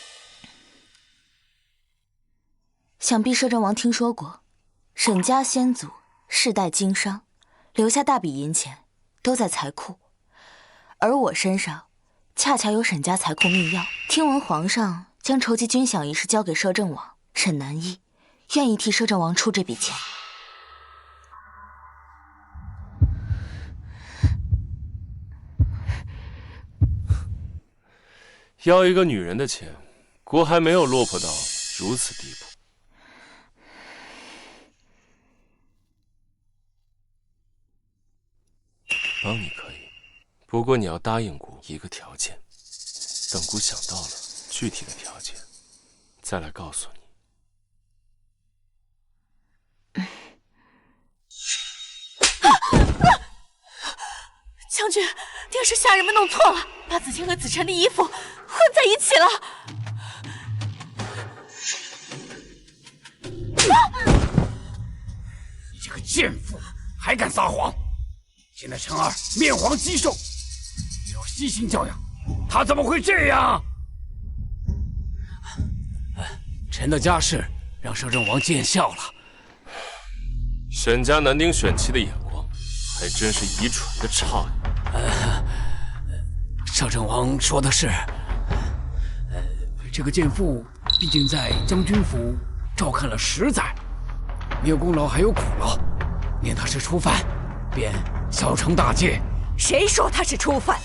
想必摄政王听说过，沈家先祖世代经商，留下大笔银钱都在财库，而我身上恰巧有沈家财库秘钥。听闻皇上将筹集军饷一事交给摄政王，沈南一愿意替摄政王出这笔钱。要一个女人的钱，姑还没有落魄到如此地步。帮你可以，不过你要答应姑一个条件，等姑想到了具体的条件，再来告诉你。将军，定是下人们弄错了，把子谦和子辰的衣服混在一起了。你这个贱妇，还敢撒谎！现在陈儿面黄肌瘦，你要悉心教养，他怎么会这样？臣的家事让摄政王见笑了。沈家男丁选妻的眼光，还真是愚蠢的差呀！摄政王说的是，这个贱妇毕竟在将军府照看了10载，没有功劳还有苦劳，念她是初犯，便小惩大戒。谁说她是初犯？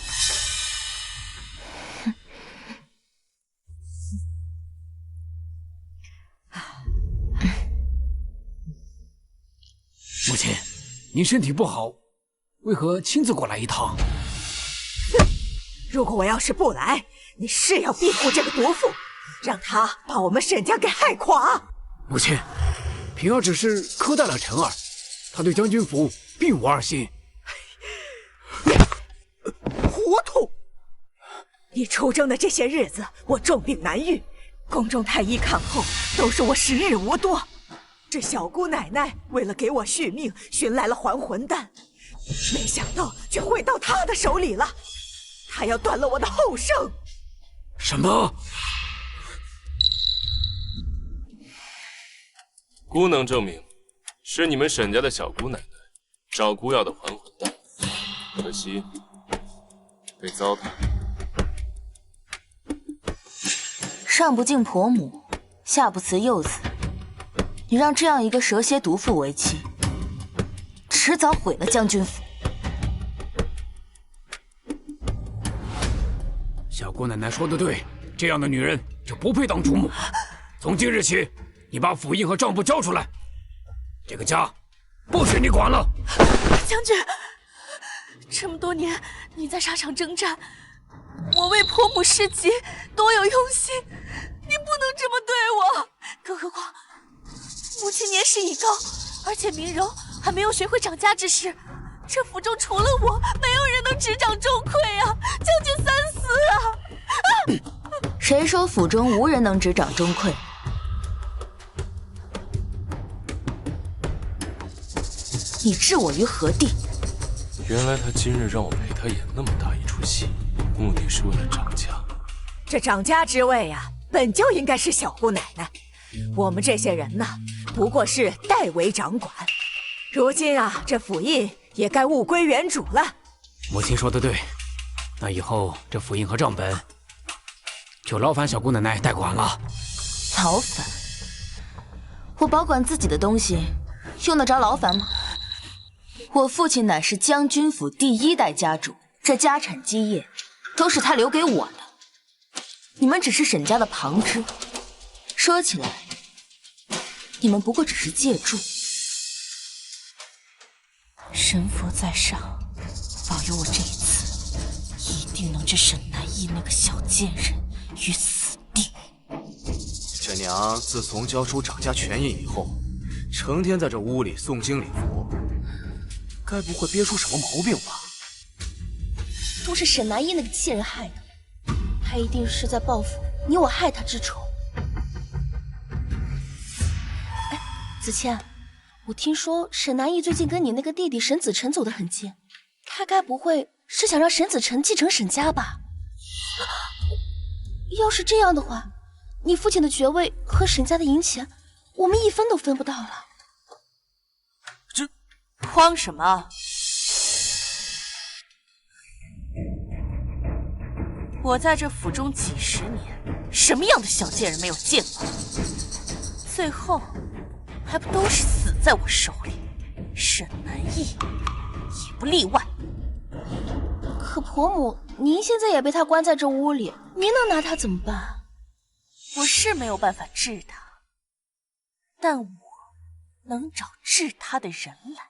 母亲，您身体不好，为何亲自过来一趟？如果我要是不来，你是要庇护这个毒妇，让她把我们沈家给害垮。母亲，平儿只是苛待了陈儿，她对将军府并无二心。糊涂！你出征的这些日子，我重病难愈，宫中太医看后都说我时日无多。这小姑奶奶为了给我续命，寻来了还魂丹，没想到却毁到她的手里了。她要断了我的后生。什么？姑能证明，是你们沈家的小姑奶奶找姑要的还魂丹，可惜被糟蹋。上不敬婆母，下不慈幼子。你让这样一个蛇蝎毒妇为妻，迟早毁了将军府。小姑奶奶说的对，这样的女人就不配当主母。从今日起，你把府印和账簿交出来，这个家不许你管了。将军，这么多年你在沙场征战，我为婆母施疾，多有用心，你不能这么对我。更何况母亲年事已高，而且明柔还没有学会掌家之事，这府中除了我，没有人能执掌钟馗啊！将军三思啊！谁说府中无人能执掌钟馗？你置我于何地？原来他今日让我陪他演那么大一出戏，目的是为了掌家。这掌家之位啊，本就应该是小姑奶奶。我们这些人呢，不过是代为掌管。如今啊，这府印也该物归原主了。母亲说的对，那以后这府印和账本就劳烦小姑奶奶代管了。劳烦？我保管自己的东西，用得着劳烦吗？我父亲乃是将军府第1代家主，这家产基业都是他留给我的。你们只是沈家的旁支，说起来，你们不过只是借助。神佛在上，保佑我这一次一定能置沈南逸那个小贱人于死地。这娘自从交出掌家权印以后，成天在这屋里诵经礼佛，该不会憋出什么毛病吧？都是沈南逸那个贱人害的，他一定是在报复你我害他之仇。哎，子谦，我听说沈南逸最近跟你那个弟弟沈子辰走得很近，他该不会是想让沈子辰继承沈家吧？要是这样的话，你父亲的爵位和沈家的银钱，我们一分都分不到了。这慌什么？我在这府中几十年，什么样的小贱人没有见过？最后还不都是死在我手里？沈南逸也不例外。可婆母，您现在也被他关在这屋里，您能拿他怎么办？我是没有办法治他，但我能找治他的人来。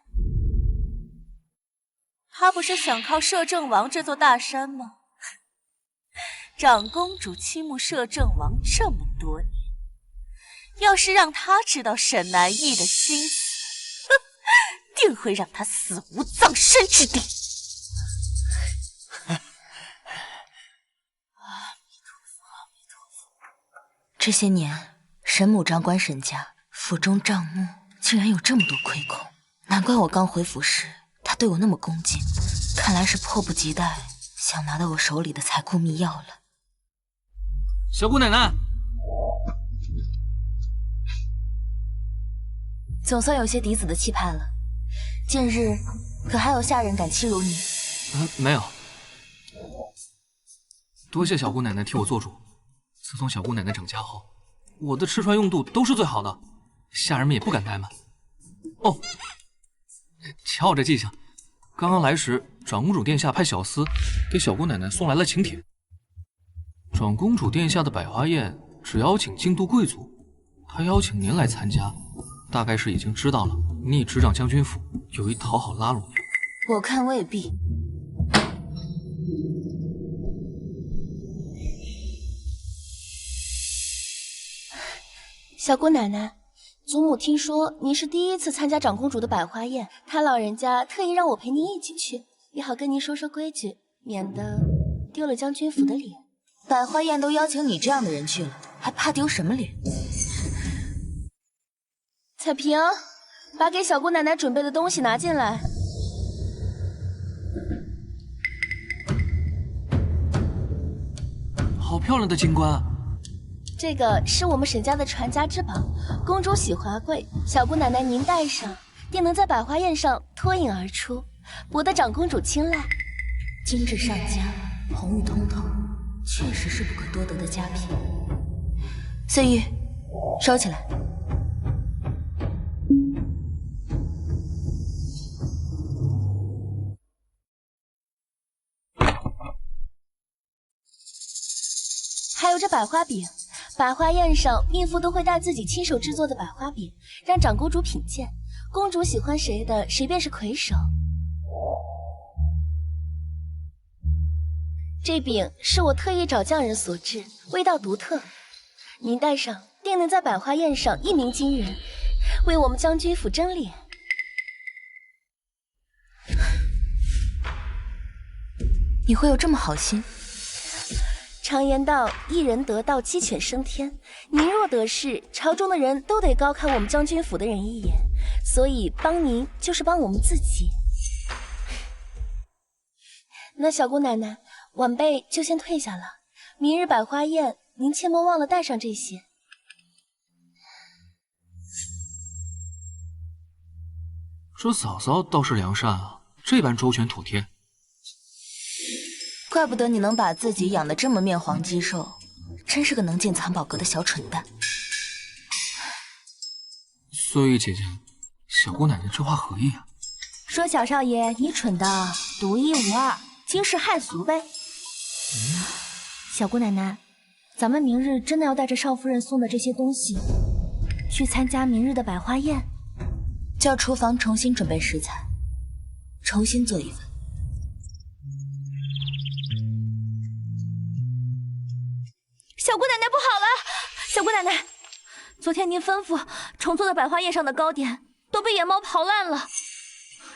他不是想靠摄政王这座大山吗？长公主倾慕摄政王这么多年，要是让他知道沈南逸的心思，定会让他死无葬身之地。这些年，沈母掌管沈家，府中账目竟然有这么多亏空，难怪我刚回府时他对我那么恭敬，看来是迫不及待想拿到我手里的财库密钥了。小姑奶奶，总算有些嫡子的气派了。近日可还有下人敢欺辱你？没有。多谢小姑奶奶替我做主。自从小姑奶奶掌家后，我的吃穿用度都是最好的，下人们也不敢怠慢。哦，瞧我这记性，刚刚来时，长公主殿下派小厮给小姑奶奶送来了请帖。长公主殿下的百花宴只邀请京都贵族，她邀请您来参加，大概是已经知道了你执掌将军府，有意讨好拉拢您。我看未必。小姑奶奶，祖母听说您是第一次参加长公主的百花宴，她老人家特意让我陪您一起去，也好跟您说说规矩，免得丢了将军府的脸。百花宴都邀请你这样的人去了，还怕丢什么脸？彩萍，把给小姑奶奶准备的东西拿进来。好漂亮的金冠啊！这个是我们沈家的传家之宝，公主喜华贵，小姑奶奶您戴上，定能在百花宴上脱颖而出，博得长公主青睐。精致上佳，红玉通透，确实是不可多得的佳品。碎玉，收起来。还有这百花饼。百花宴上，命妇都会带自己亲手制作的百花饼，让长公主品鉴。公主喜欢谁的，谁便是魁首。这饼是我特意找匠人所制，味道独特。您戴上，定能在百花宴上一鸣惊人，为我们将军府争脸。你会有这么好心？常言道，一人得道，鸡犬升天。您若得势，朝中的人都得高看我们将军府的人一眼，所以帮您就是帮我们自己。那小姑奶奶，晚辈就先退下了。明日百花宴，您切莫忘了带上这些。这嫂嫂倒是良善啊，这般周全妥帖。怪不得你能把自己养得这么面黄肌瘦，真是个能进藏宝阁的小蠢蛋。所以姐姐，小姑奶奶这话何意啊？说小少爷你蠢的独一无二，惊世骇俗呗。小姑奶奶，咱们明日真的要带着少夫人送的这些东西去参加明日的百花宴？叫厨房重新准备食材，重新做一份。小姑奶奶不好了！小姑奶奶，昨天您吩咐重做的百花宴上的糕点都被野猫刨烂了，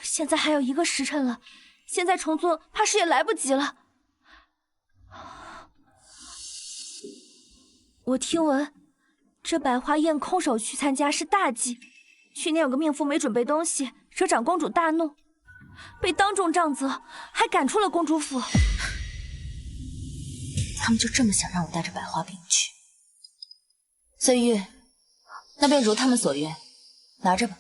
现在还有1个时辰了，现在重做怕是也来不及了。我听闻这百花宴空手去参加是大忌，去年有个命妇没准备东西，惹长公主大怒，被当众杖责，还赶出了公主府。他们就这么想让我带着百花饼去？岁月，那便如他们所愿，拿着吧。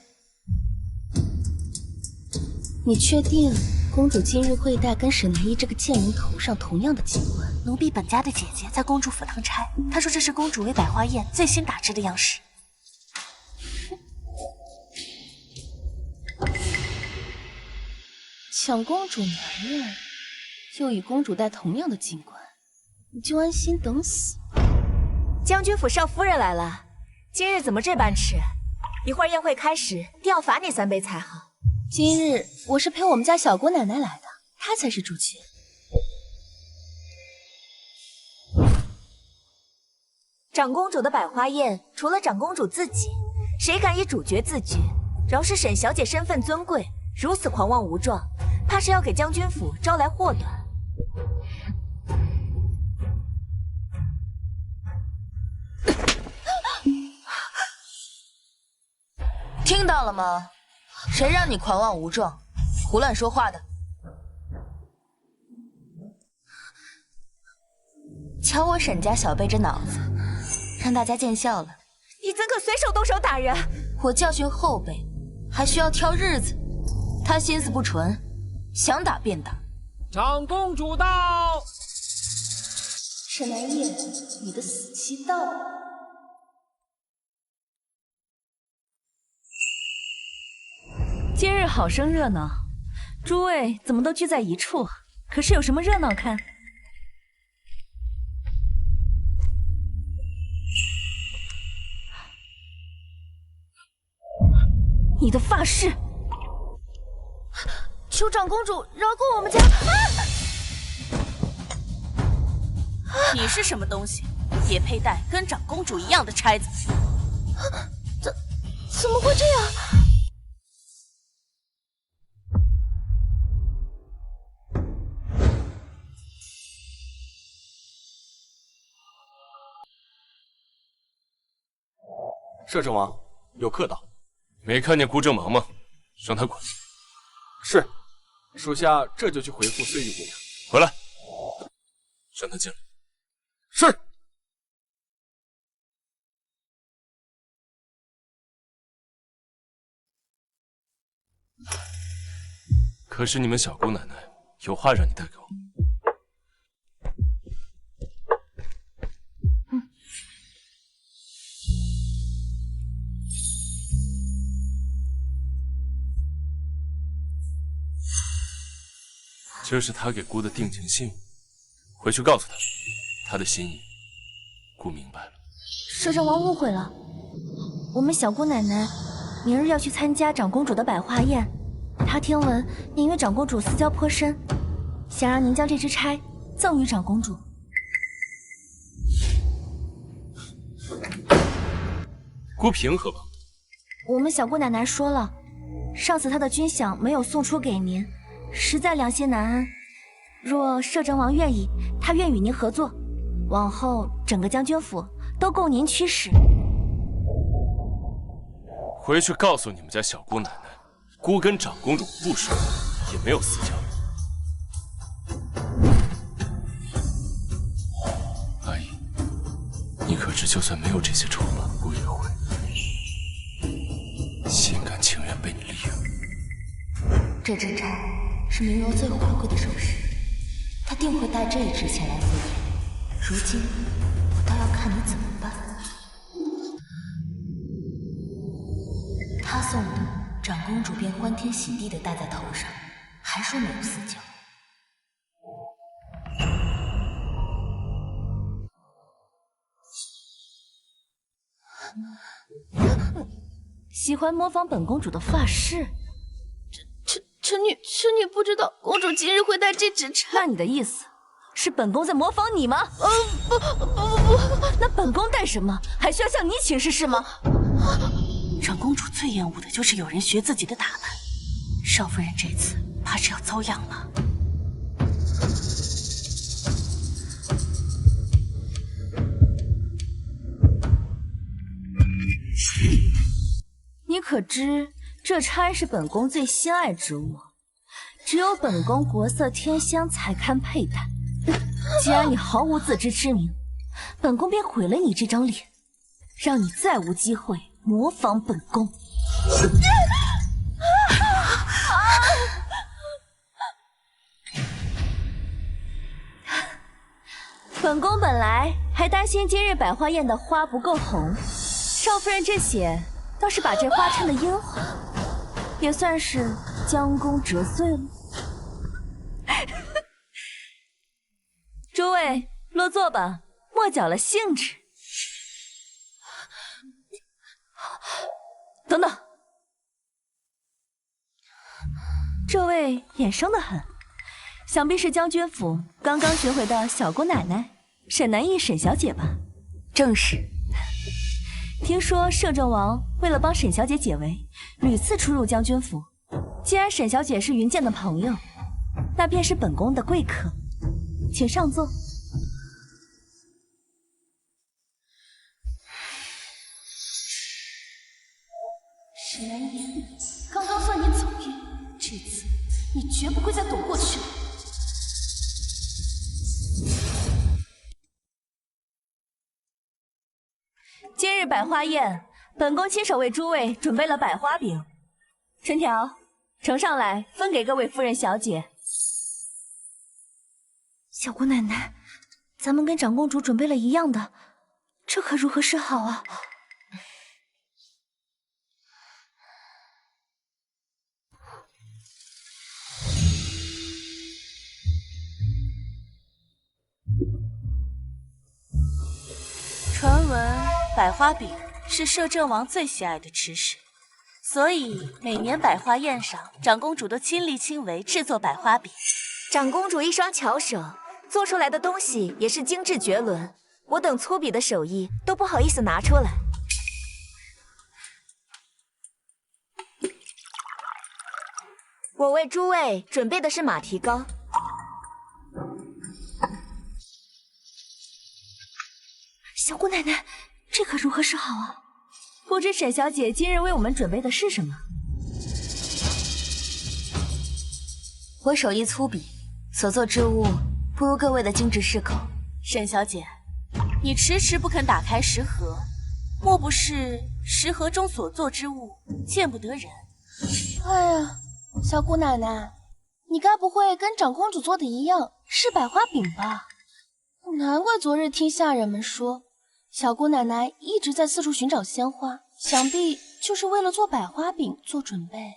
你确定公主今日会戴跟沈南一这个贱人头上同样的金冠？奴婢本家的姐姐在公主府当差，她说这是公主为百花宴最新打制的样式。抢公主男人，就与公主戴同样的金冠，你就安心等死？将军府少夫人来了，今日怎么这般迟？一会儿宴会开始，定要罚你3杯才好。今日我是陪我们家小姑奶奶来的，她才是主角。长公主的百花宴，除了长公主自己，谁敢以主角自居？饶是沈小姐身份尊贵，如此狂妄无状，怕是要给将军府招来祸端。听到了吗？谁让你狂妄无状、胡乱说话的？瞧我沈家小辈这脑子，让大家见笑了。你怎可随手动手打人？我教训后辈，还需要挑日子。他心思不纯，想打便打。长公主到。沈南叶，你的死期到了。今日好生热闹，诸位怎么都聚在一处？可是有什么热闹看？你的发誓！求长公主饶过我们家！你是什么东西，也配戴跟长公主一样的钗子？怎么会这样？摄政王，有客到。没看见顾正芒吗？让他滚。是，属下这就去回复岁玉姑娘。回来，让他进来。是。可是你们小姑奶奶有话让你带给我。这是他给姑的定情信物，回去告诉他，他的心意，姑明白了。摄政王误会了，我们小姑奶奶明日要去参加长公主的百花宴，她听闻您与长公主私交颇深，想让您将这支钗赠予长公主。姑凭何吧？我们小姑奶奶说了，上次她的军饷没有送出给您。实在良心难安，若摄政王愿意，他愿与您合作，往后整个将军府都供您驱使。回去告诉你们家小姑奶奶，姑跟长公主不熟，也没有私交。只就算没有这些筹码，我也会心甘情愿被你利用。这支钗是明柔最华贵的首饰，她定会带这一支前来赴约。如今，我倒要看你怎么办。他送的，长公主便欢天喜地地戴在头上，还说没有死角。喜欢模仿本公主的发饰？臣女不知道公主今日会戴这支钗。那你的意思是本宫在模仿你吗？不，那本宫戴什么？还需要向你请示是吗？长公主最厌恶的就是有人学自己的打扮，少夫人这次怕是要遭殃了。你可知这钗是本宫最心爱之物，只有本宫国色天香才堪佩戴。既然你毫无自知之明，本宫便毁了你这张脸，让你再无机会模仿本宫。本宫本来还担心今日百花宴的花不够红，少夫人这血倒是把这花衬得嫣红，也算是将功折罪了。诸位落座吧，莫搅了兴致。等等，这位眼生得很，想必是将军府刚刚学回的小姑奶奶沈南逸沈小姐吧？正是。听说摄政王为了帮沈小姐解围，屡次出入将军府。既然沈小姐是云剑的朋友，那便是本宫的贵客，请上座。沈南逸，刚刚算你走运，这次你绝不会再躲过去了。今日百花宴，本宫亲手为诸位准备了百花饼，陈条呈上来，分给各位夫人小姐。小姑奶奶，咱们跟长公主准备了一样的，这可如何是好啊？传闻百花饼是摄政王最喜爱的吃食，所以每年百花宴上，长公主都亲力亲为制作百花饼。长公主一双巧手，做出来的东西也是精致绝伦，我等粗鄙的手艺都不好意思拿出来。我为诸位准备的是马蹄糕。小姑奶奶，这可如何是好啊？不知沈小姐今日为我们准备的是什么？我手艺粗鄙，所做之物不如各位的精致适口。沈小姐，你迟迟不肯打开食盒，莫不是食盒中所做之物见不得人？哎呀，小姑奶奶，你该不会跟长公主做的一样是百花饼吧？难怪昨日听下人们说，小姑奶奶一直在四处寻找鲜花，想必就是为了做百花饼做准备。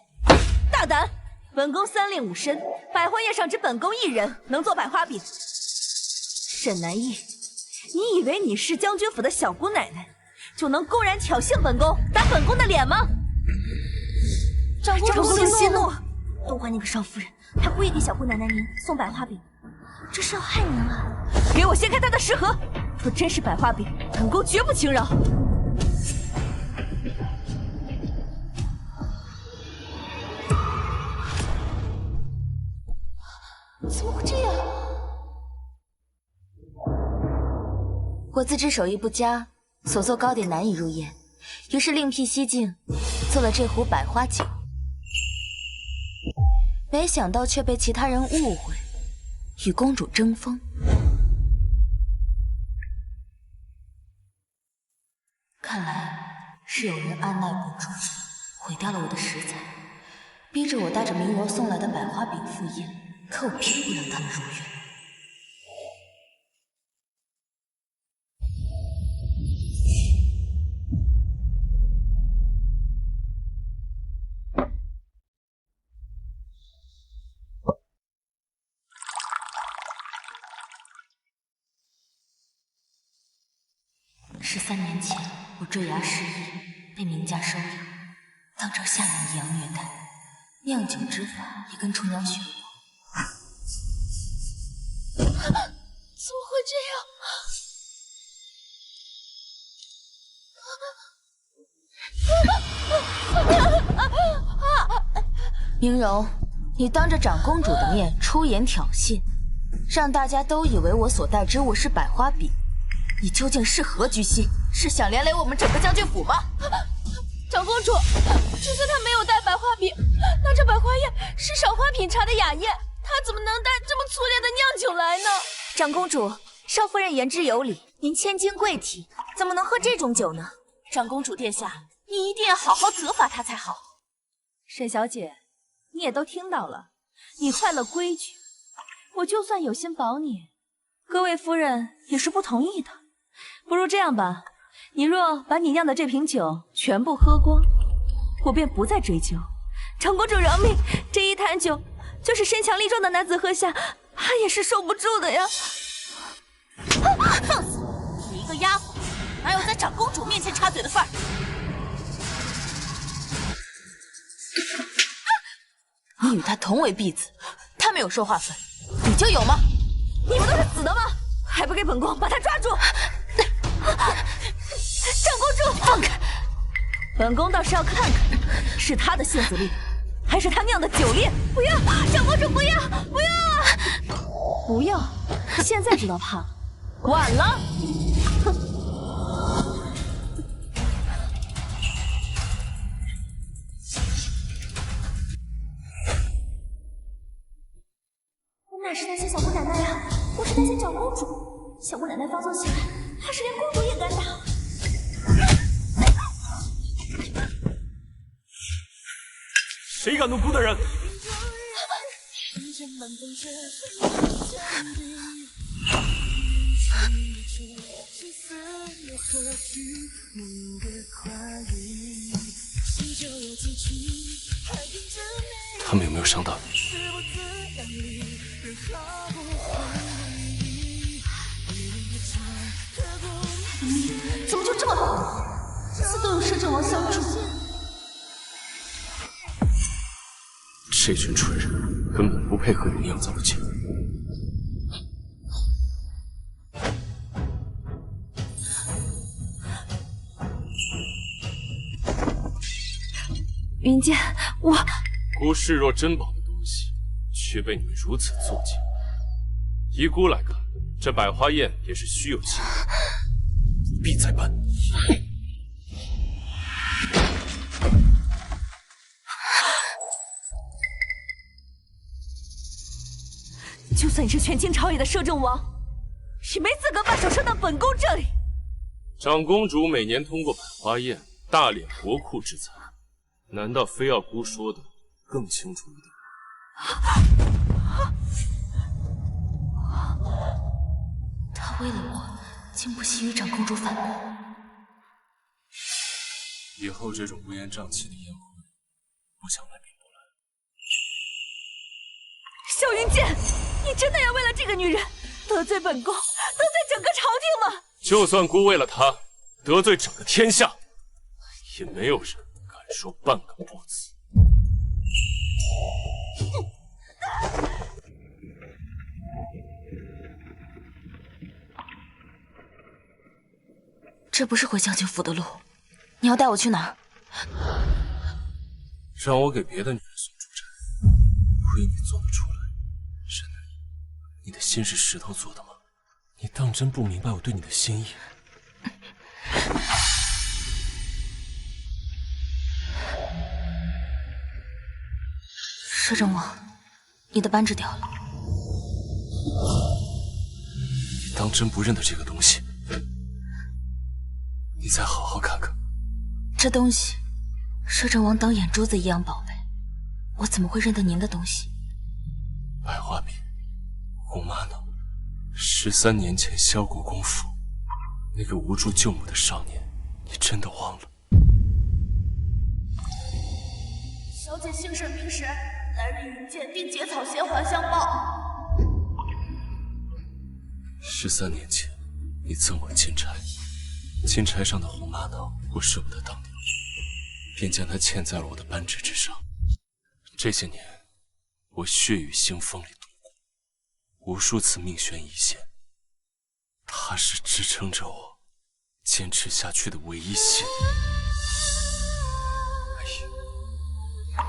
大胆！本宫三令五申，百花宴上只本宫一人能做百花饼。沈南逸，你以为你是将军府的小姑奶奶，就能公然挑衅本宫，打本宫的脸吗？长公主息怒！都怪那个少夫人，她故意给小姑奶奶您送百花饼，这是要害您啊！给我掀开她的食盒！若真是百花饼，本宫绝不轻饶。怎么会这样？我自知手艺不佳，所做糕点难以入眼，于是另辟蹊径，做了这壶百花酒。没想到却被其他人误会，与公主争锋。看来是有人按捺不住，毁掉了我的食材，逼着我带着明柔送来的百花饼赴宴，可我偏不让他们如愿。13年前，我坠崖失忆，被明家收养，当成下人一样虐待，酿酒之法也跟厨娘学过。怎么会这样？明柔，你当着长公主的面出言挑衅，让大家都以为我所带之物是百花饼，你究竟是何居心？是想连累我们整个将军府吗？长公主，就算她没有带百花饼，那这百花宴是赏花品茶的雅宴，她怎么能带这么粗劣的酿酒来呢？长公主，少夫人言之有理，您千金贵体，怎么能喝这种酒呢？长公主殿下，你一定要好好责罚她才好。沈小姐，你也都听到了，你坏了规矩，我就算有心保你，各位夫人也是不同意的。不如这样吧，你若把你酿的这瓶酒全部喝光，我便不再追究。长公主饶命，这一坛酒，就是身强力壮的男子喝下，他也是受不住的呀。放肆！你一个丫鬟，哪有在长公主面前插嘴的份儿？你与他同为婢子，他没有说话份，你就有吗？你们都是死的吗？还不给本宫把他抓住！长公主，放开！本宫倒是要看看，是他的性子烈，还是他酿的酒烈？不要，长公主，不要，不要啊！不要，现在知道怕，晚了。我哪是担心小姑奶奶呀，我是担心长公主。小姑奶奶发作起来，怕是连公主也敢打。谁敢动姑大人？他们有没有伤到你？怎么就这么好？似都有摄政王相助。这群蠢人根本不配喝你酿造的酒。云剑，我姑视若珍宝的东西，却被你们如此作践。依姑来看，这百花宴也是虚有其表，不必再办。就算你是权倾朝野的摄政王，也没资格把手伸到本宫这里。长公主每年通过百花宴大敛国库之财，难道非要姑说的更清楚一点？他为了我，竟不惜与长公主反目。以后这种乌烟瘴气的宴会，不想来便不来。萧云剑，你真的要为了这个女人得罪本宫，得罪整个朝廷吗？就算姑为了她得罪整个天下，也没有人敢说半个不字。这不是回将军府的路，你要带我去哪儿？让我给别的女人送出战，亏你做得出来。沈南，你的心是石头做的吗？你当真不明白我对你的心意？摄政王，你的扳指掉了。你当真不认得这个东西？你你再好好看看。这东西，摄政王当眼珠子一样宝贝，我怎么会认得您的东西？百花笔，红玛瑙，13年前萧国公府那个无助救母的少年，你真的忘了？小姐姓甚名谁？来日云见，定结草衔环相报。 13年前，你赠我金钗，金钗上的红玛瑙，我舍不得当掉，便将它嵌在了我的扳指之上。这些年，我血雨腥风里度过，无数次命悬一线，它是支撑着我坚持下去的唯一信念。哎呀，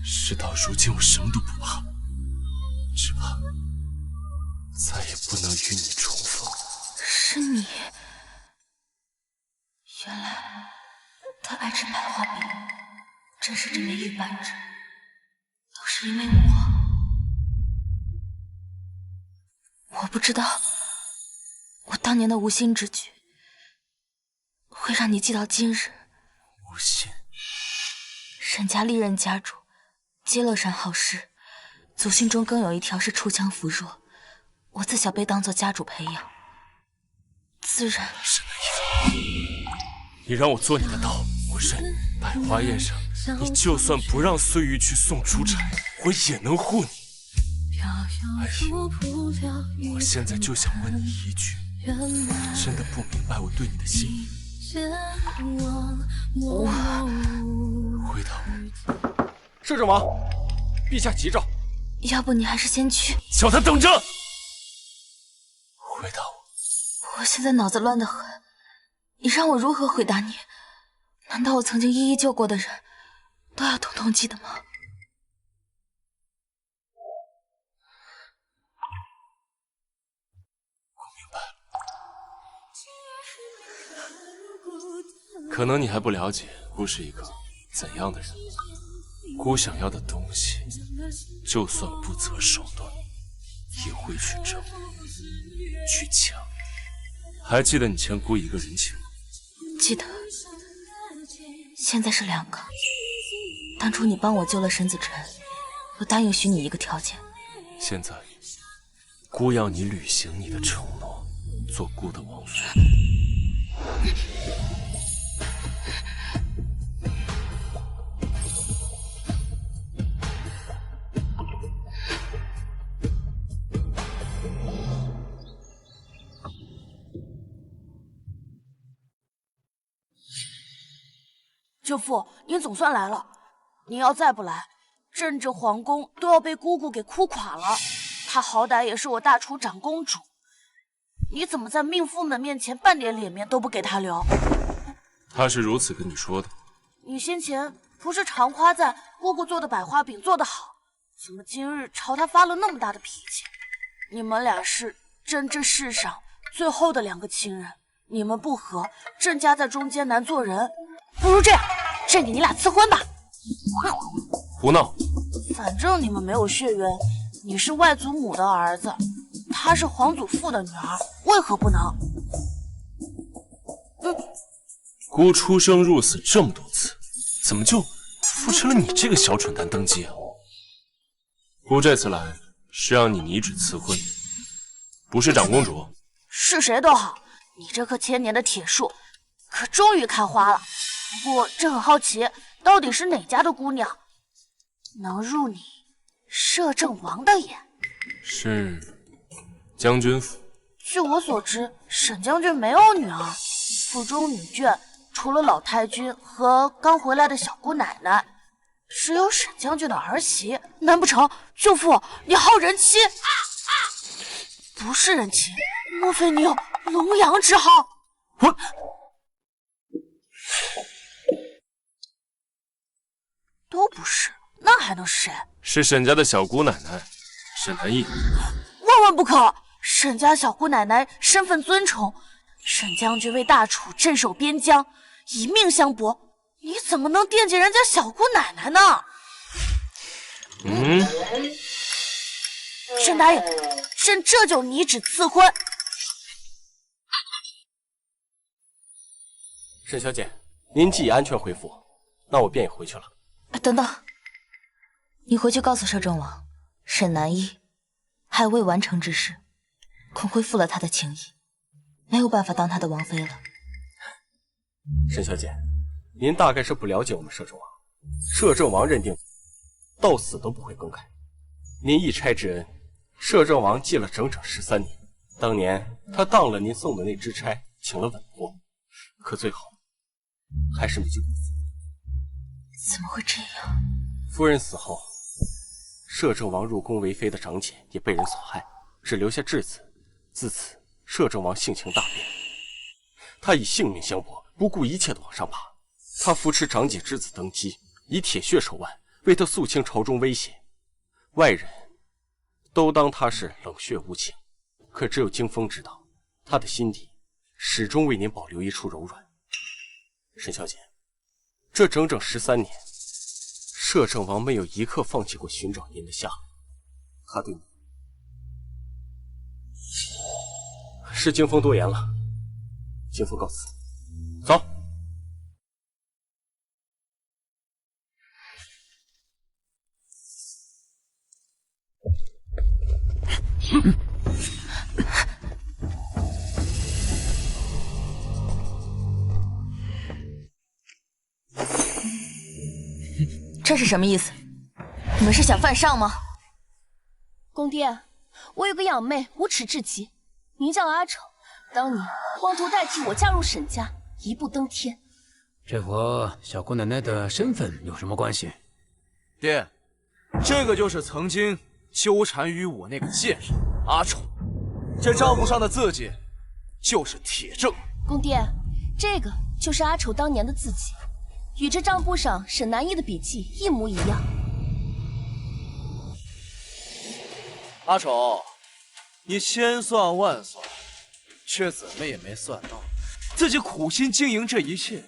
事到如今，我什么都不怕，只怕…… 再也不能与你重逢。是你，原来他爱吃百花笔，正是这枚玉扳指，都是因为我不知道，我当年的无心之举，会让你记到今日。无心。沈家历任家主，皆乐善好施，祖训中更有一条是锄强扶弱。 我自小被当作家主培养，自然。沈南一，你让我做你的刀，我认。百花宴上，你就算不让碎玉去送出差，我也能护你。哎呀，我现在就想问你一句，你真的不明白我对你的心意？回头，摄政王，陛下急召。要不你还是先去。叫他等着。 回答我现在脑子乱得很，你让我如何回答你？难道我曾经一一救过的人，都要统统记得吗？我明白了。可能你还不了解姑是一个怎样的人。姑想要的东西，就算不择手段，也会去争。 去抢，还记得你欠姑一个人情吗？记得。现在是2个。当初你帮我救了沈子辰，我答应许你一个条件。现在，姑要你履行你的承诺，做姑的王妃。舅父，您总算来了。您要再不来，朕这皇宫都要被姑姑给哭垮了。她好歹也是我大厨长公主，你怎么在命妇们面前半点脸面都不给她留？她是如此跟你说的。你先前不是常夸赞姑姑做的百花饼做得好，怎么今日朝她发了那么大的脾气？你们俩是朕这世上最后的2个亲人，你们不和，朕家在中间难做人。 不如这样，朕给你俩赐婚吧。胡闹！反正你们没有血缘，你是外祖母的儿子，她是皇祖父的女儿，为何不能？姑出生入死这么多次，怎么就扶持了你这个小蠢蛋登基啊？姑这次来是让你拟旨赐婚，不是长公主。是谁都好，你这棵千年的铁树，可终于开花了。 不过，朕很好奇，到底是哪家的姑娘能入你摄政王的眼？是将军府。据我所知，沈将军没有女儿，府中女眷除了老太君和刚回来的小姑奶奶，只有沈将军的儿媳。难不成舅父你好人妻？不是人妻，莫非你有龙阳之好？我。 都不是，那还能是谁？是沈家的小姑奶奶，沈南逸。万万不可！沈家小姑奶奶身份尊崇，沈将军为大楚镇守边疆，以命相搏，你怎么能惦记人家小姑奶奶呢？朕答应，朕这就拟旨赐婚。沈小姐，您既已安全恢复，那我便也回去了。等等，你回去告诉摄政王，沈南一还有未完成之事，恐恢复了他的情谊，没有办法当他的王妃了。沈小姐，您大概是不了解我们摄政王。摄政王认定到死都不会更改。您一差之恩，摄政王记了整整13年。当年他当了您送的那支差，请了稳国，可最后还是没救过。怎么会这样？夫人死后，摄政王入宫为妃的长简也被人所害，只留下质子。自此，摄政王性情大变，他以性命相搏，不顾一切的往上爬。他扶持长姐之子登基，以铁血手腕为他肃清朝中威胁。外人都当他是冷血无情，可只有惊风知道，他的心底始终为您保留一处柔软。沈小姐，这整整13年，摄政王没有一刻放弃过寻找您的下落。他对你是惊风多言了，惊风告辞，走。这是什么意思？你们是想犯上吗？公爹，我有个养妹，无耻至极，名叫阿丑，当年妄图代替我嫁入沈家，一步登天。这和小姑奶奶的身份有什么关系？爹，这个就是曾经纠缠于我那个贱人阿丑，这账簿上的字迹就是铁证。公爹，这个就是阿丑当年的字迹，与这账簿上沈南一的笔迹一模一样。阿丑，你千算万算，却怎么也没算到，自己苦心经营这一切，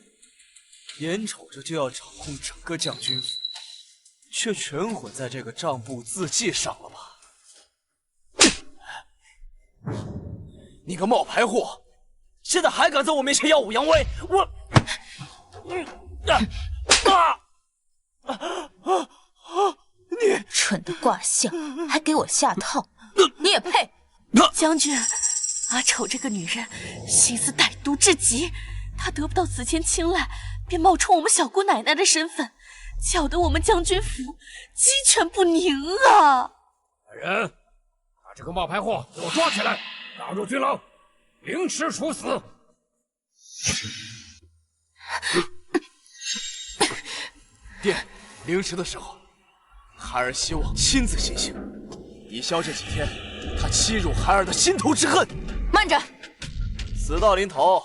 眼瞅着就要掌控整个将军府，却全毁在这个账簿字迹上了吧？你个冒牌货，现在还敢在我面前耀武扬威！我，你蠢的卦象，还给我下套，你也配？将军，阿丑这个女人心思歹毒至极，她得不到子谦青睐，便冒充我们小姑奶奶的身份，搅得我们将军府鸡犬不宁啊！来人，把这个冒牌货给我抓起来，打入军牢，凌迟处死。爹，凌迟的时候，孩儿希望亲自行刑，以消这几天他欺辱孩儿的心头之恨。慢着，死到临头，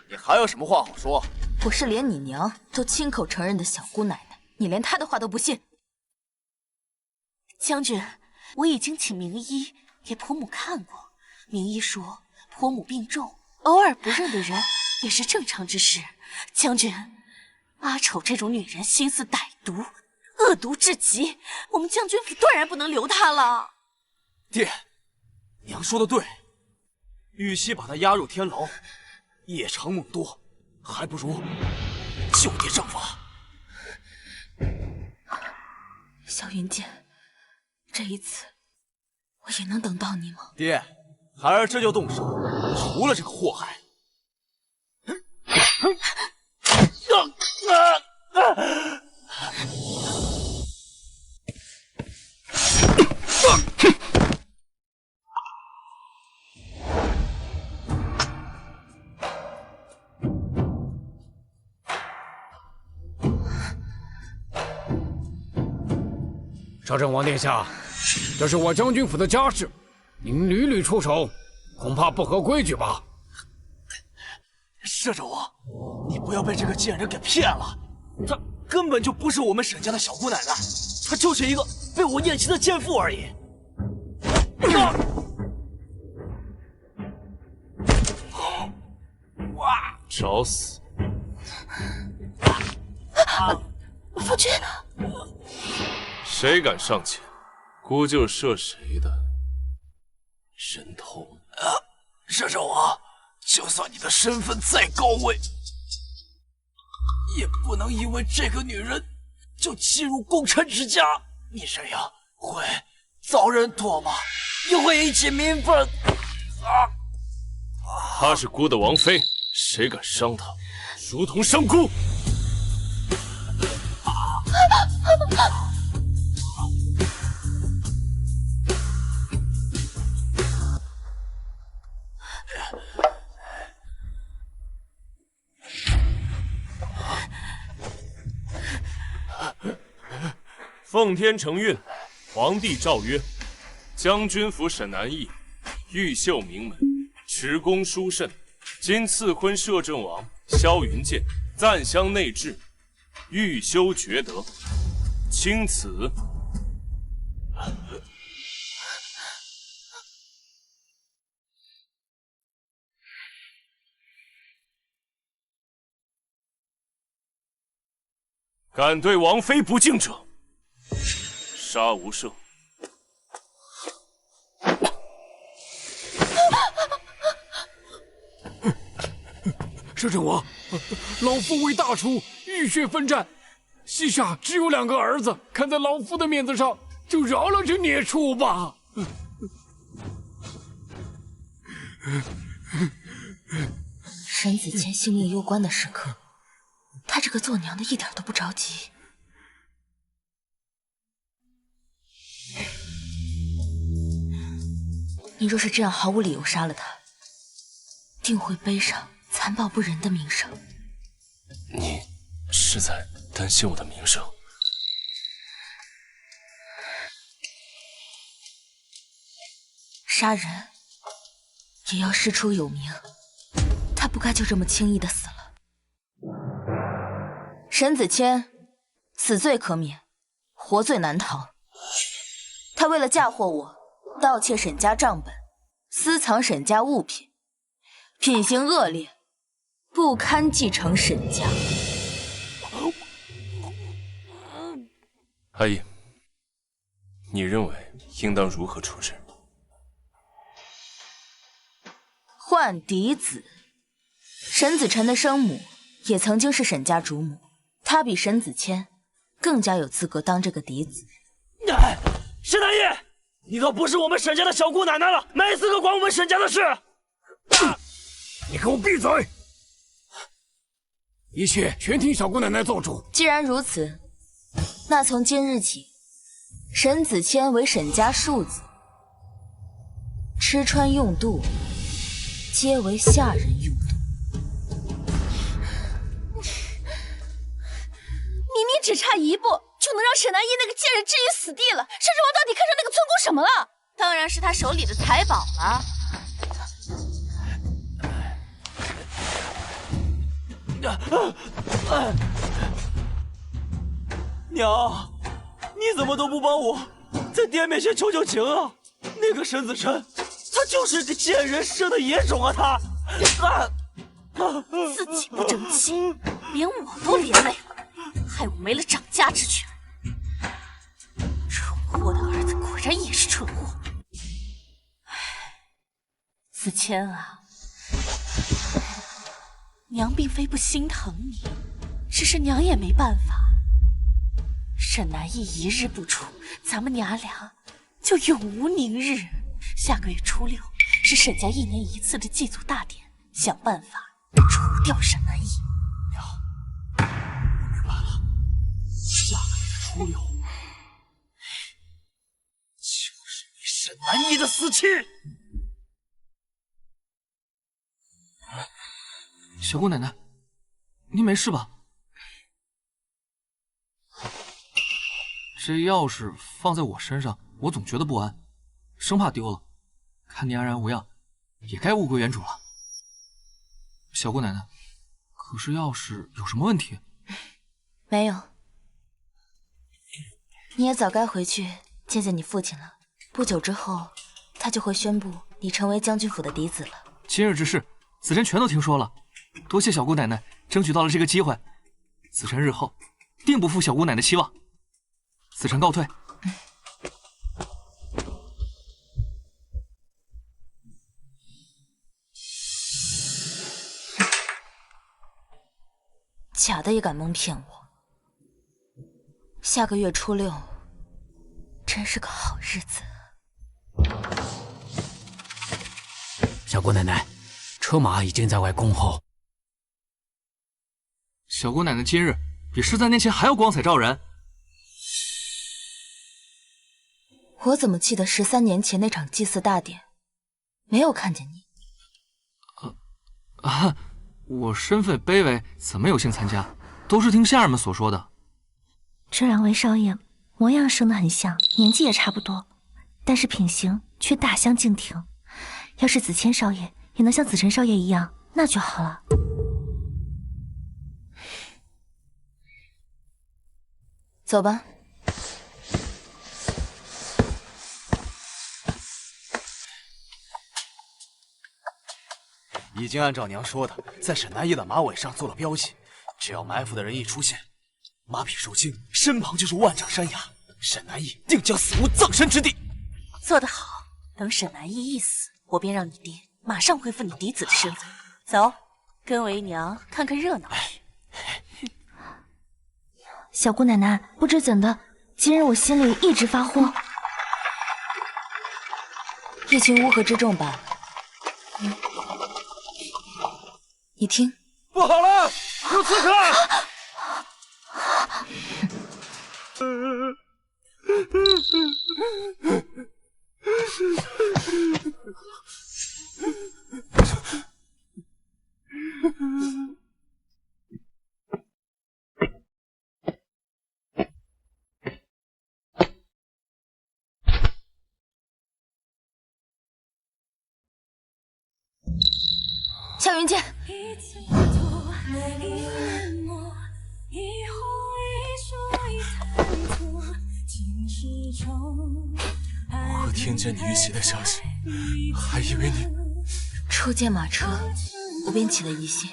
你还有什么话好说？我是连你娘都亲口承认的小姑奶奶，你连她的话都不信？将军，我已经请名医给婆母看过，名医说婆母病重，偶尔不认的人也是正常之事。将军，阿丑这种女人心思歹毒，恶毒至极，我们将军府断然不能留她了。爹，娘说的对，与其把她押入天牢，夜长梦多，还不如就地正法。萧云剑，这一次我也能等到你吗？爹，孩儿这就动手，除了这个祸害。摄政王殿下，这是我将军府的家事，您屡屡出手，恐怕不合规矩吧？摄政王，你不要被这个贱人给骗了，她根本就不是我们沈家的小姑奶奶，她就是一个被我厌弃的贱妇而已。找死！夫君，谁敢上前，姑就射谁的人头。摄政王，就算你的身份再高位，也不能因为这个女人就欺辱功臣之家。你这样会遭人唾骂，也会引起民愤。她是孤的王妃，谁敢伤她，如同伤孤。奉天承运，皇帝诏曰：将军府沈南驿，玉秀名门，持功殊甚。今赐婚摄政王萧云剑，赞襄内治，欲修厥德，钦此。敢对王妃不敬者，杀无赦。摄政王，老夫为大楚浴血奋战，膝下只有2个儿子，看在老夫的面子上，就饶了这孽畜吧。沈子谦性命攸关的时刻，她这个做娘的一点都不着急。你若是这样毫无理由杀了他，定会背上残暴不仁的名声。你是在担心我的名声？杀人也要师出有名，他不该就这么轻易的死了。沈子谦死罪可免，活罪难逃。他为了嫁祸我，盗窃沈家账本，私藏沈家物品，品行恶劣，不堪继承沈家。阿姨，你认为应当如何处置？换嫡子。沈子辰的生母也曾经是沈家主母，她比沈子谦更加有资格当这个嫡子。沈南叶，你可不是我们沈家的小姑奶奶了，没资格管我们沈家的事。你给我闭嘴！一切全听小姑奶奶做主。既然如此，那从今日起，沈子谦为沈家庶子，吃穿用度皆为下人用度。明明只差一步就能让沈南一那个贱人置于死地了，摄政王到底看上那个村姑什么了？当然是他手里的财宝了。娘，你怎么都不帮我在爹面前求求情啊？那个沈子辰，他就是个贱人，生的野种啊！他，自己不争气，连我都连累了，害我没了掌家之权。蠢货的儿子果然也是蠢货。子谦啊，娘并非不心疼你，只是娘也没办法。沈南一一日不出，咱们娘俩就永无宁日。下个月初6是沈家1年1次的祭祖大典，想办法除掉沈南一。娘，我明白了，下个月初6就是你沈南一的死期。小姑奶奶，您没事吧？这钥匙放在我身上，我总觉得不安，生怕丢了。看您安然无恙，也该物归原主了。小姑奶奶，可是钥匙有什么问题？没有，你也早该回去见见你父亲了。不久之后，他就会宣布你成为将军府的嫡子了。今日之事，子辰全都听说了。多谢小姑奶奶争取到了这个机会，子辰日后定不负小姑奶奶期望。子辰告退。假的也敢蒙骗我。下个月初6，真是个好日子。小姑奶奶，车马已经在外恭候。小姑奶奶今日比13年前还要光彩照人。我怎么记得13年前那场祭祀大典，没有看见你？我身份卑微，怎么有幸参加？都是听下人们所说的。这2位少爷模样生得很像，年纪也差不多，但是品行却大相径庭。要是子谦少爷也能像子辰少爷一样，那就好了。走吧。已经按照娘说的，在沈南翼的马尾上做了标记，只要埋伏的人一出现，马匹受惊，身旁就是万丈山崖，沈南翼定将死无葬身之地。做得好，等沈南翼一死，我便让你爹马上恢复你嫡子的身份。走，跟为娘看看热闹。小姑奶奶，不知怎的，今日我心里一直发慌。疫情乌合之众吧？你听，不好了，有刺客！夏云剑。我听见你遇袭的消息，还以为你初见马车，我便起了疑心，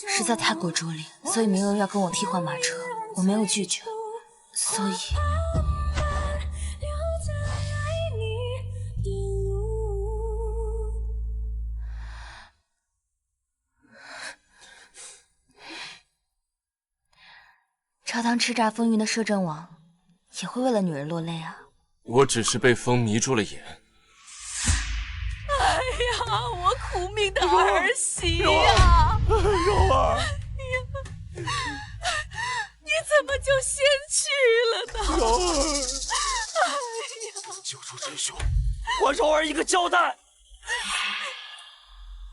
实在太过拙劣，所以明儿要跟我替换马车，我没有拒绝，所以。朝堂叱咤风云的摄政王，也会为了女人落泪啊！我只是被风迷住了眼。哎呀，我苦命的儿媳呀！柔儿，你怎么就先去了呢？柔儿，哎呀，救出真凶，还柔儿一个交代。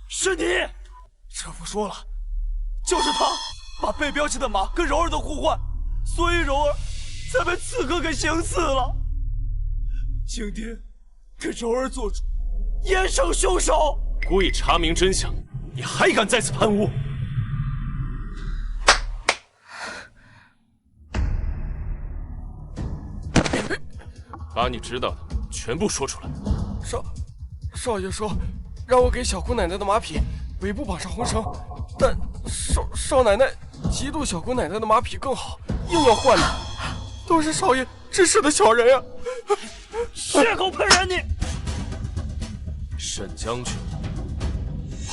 是你，车夫说了，就是他把被标记的马跟柔儿的互换，所以柔儿才被刺客给行刺了。请爹给柔儿做主，严惩凶手。故意查明真相，你还敢再次攀污？把你知道的全部说出来。少爷说让我给小姑奶奶的马匹尾部绑上红绳，但少奶奶嫉妒小姑奶奶的马匹更好，硬要换的，都是少爷指使的小人啊！血口喷人你！沈将军，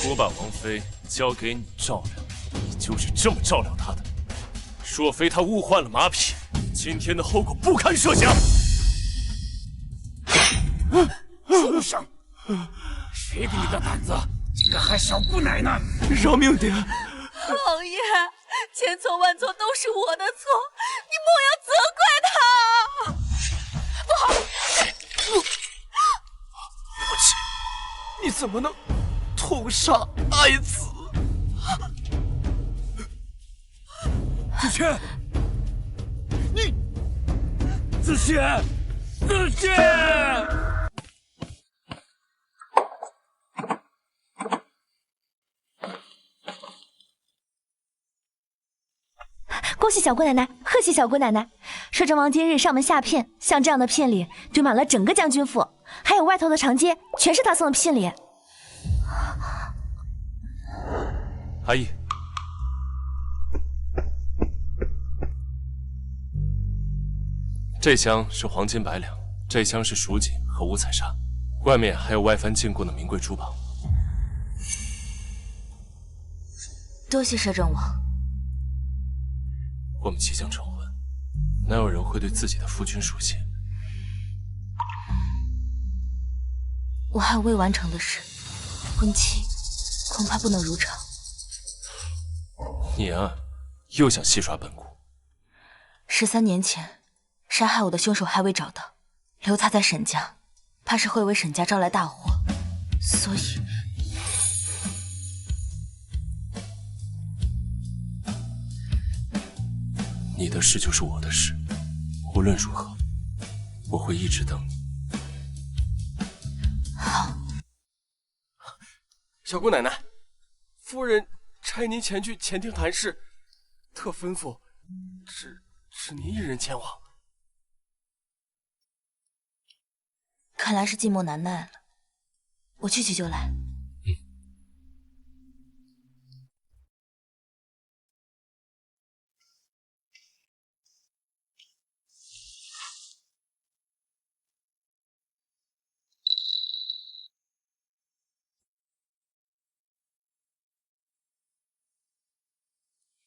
我把王妃交给你照料，你就是这么照料她的。若非她误换了马匹，今天的后果不堪设想。畜生！谁给你的胆子，竟敢害小姑奶奶？饶命爹！老爷，千错万错都是我的错，你莫要责怪他。不好！不起，你怎么能痛杀爱子？子谦，你，子谦，子谦！恭喜小姑奶奶，贺喜小姑奶奶！摄政王今日上门下聘，像这样的聘礼堆满了整个将军府，还有外头的长街，全是他送的聘礼。阿义，这箱是黄金100两，这箱是蜀锦和五彩纱，外面还有外藩进贡的名贵珠宝。多谢摄政王。我们即将成婚，哪有人会对自己的夫君输血？我还有未完成的事，婚期恐怕不能如常。你啊，又想戏耍本姑？13年前，杀害我的凶手还未找到，留他在沈家，怕是会为沈家招来大祸，所以。你的事就是我的事，无论如何，我会一直等你。好。小姑奶奶，夫人差您前去前厅谈事，特吩咐只您一人前往。看来是寂寞难耐了，我去就来。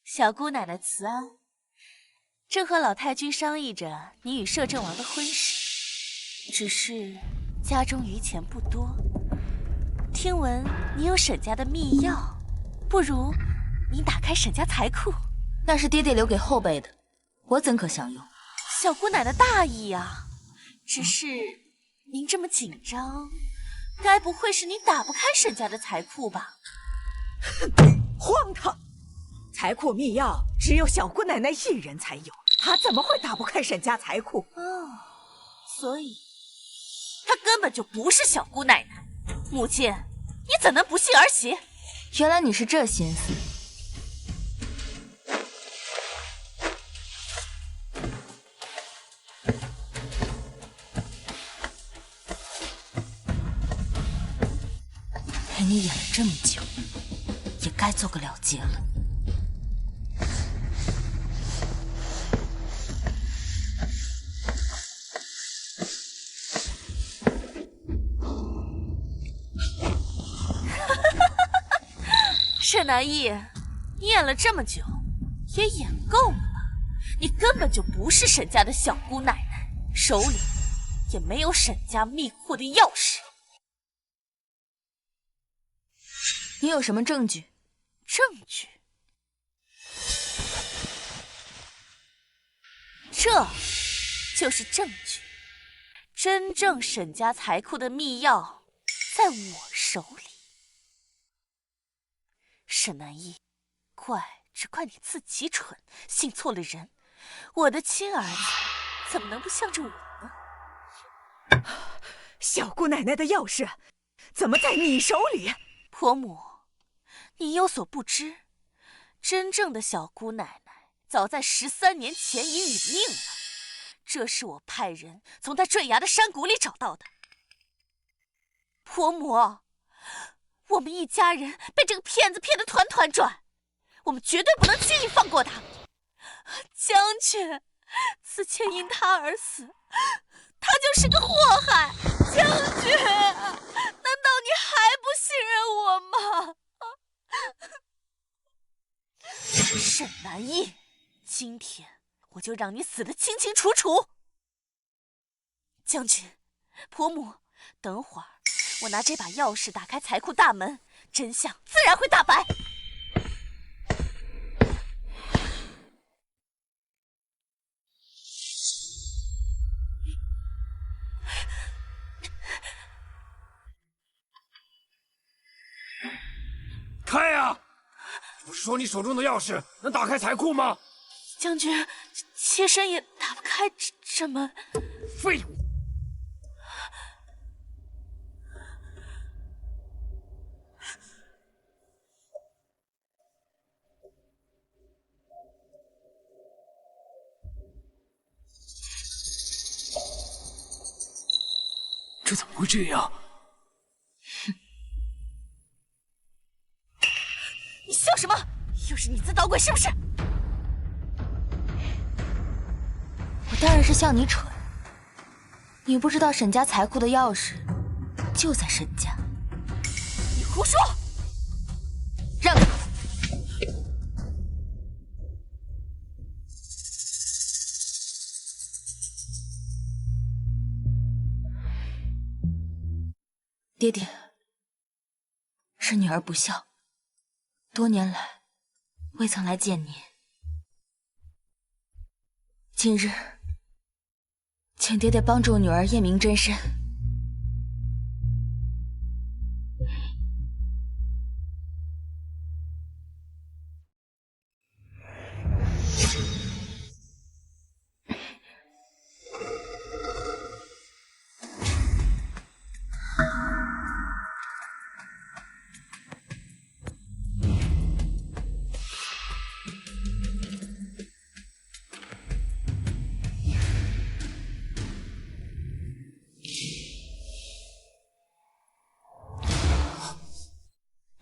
小姑奶奶慈安，正和老太君商议着你与摄政王的婚事，只是家中余钱不多，听闻你有沈家的秘药，不如你打开沈家财库。那是爹爹留给后辈的，我怎可享用？小姑奶奶大意啊，只是您这么紧张，该不会是你打不开沈家的财库吧？荒唐！财库秘钥只有小姑奶奶一人才有，她怎么会打不开沈家财库？哦，所以她根本就不是小姑奶奶。母亲，你怎能不信儿媳？原来你是这心思。陪你演了这么久，也该做个了结了。沈南逸，你演了这么久，也演够了吧？你根本就不是沈家的小姑奶奶，手里也没有沈家密库的钥匙。你有什么证据？证据？这就是证据。真正沈家财库的密钥在我手里。沈南逸，只怪你自己蠢，信错了人。我的亲儿子怎么能不向着我呢？小姑奶奶的钥匙怎么在你手里？婆母，你有所不知，真正的小姑奶奶早在13年前已殒命了。这是我派人从她坠崖的山谷里找到的。婆母，我们一家人被这个骗子骗得团团转，我们绝对不能轻易放过他。将军，此妾因他而死，他就是个祸害。将军，难道你还不信任我吗？沈南逸，今天我就让你死得清清楚楚。将军，婆母，等会儿我拿这把钥匙打开财库大门，真相自然会大白。开呀！不是说你手中的钥匙能打开财库吗？将军，妾身也打不开这门。废物！这怎么会这样？你笑什么？又是你自捣鬼是不是？我当然是笑你蠢。你不知道沈家财库的钥匙就在沈家。你胡说！让开！爹爹，是女儿不孝，多年来未曾来见您。今日，请爹爹帮助女儿验明真身。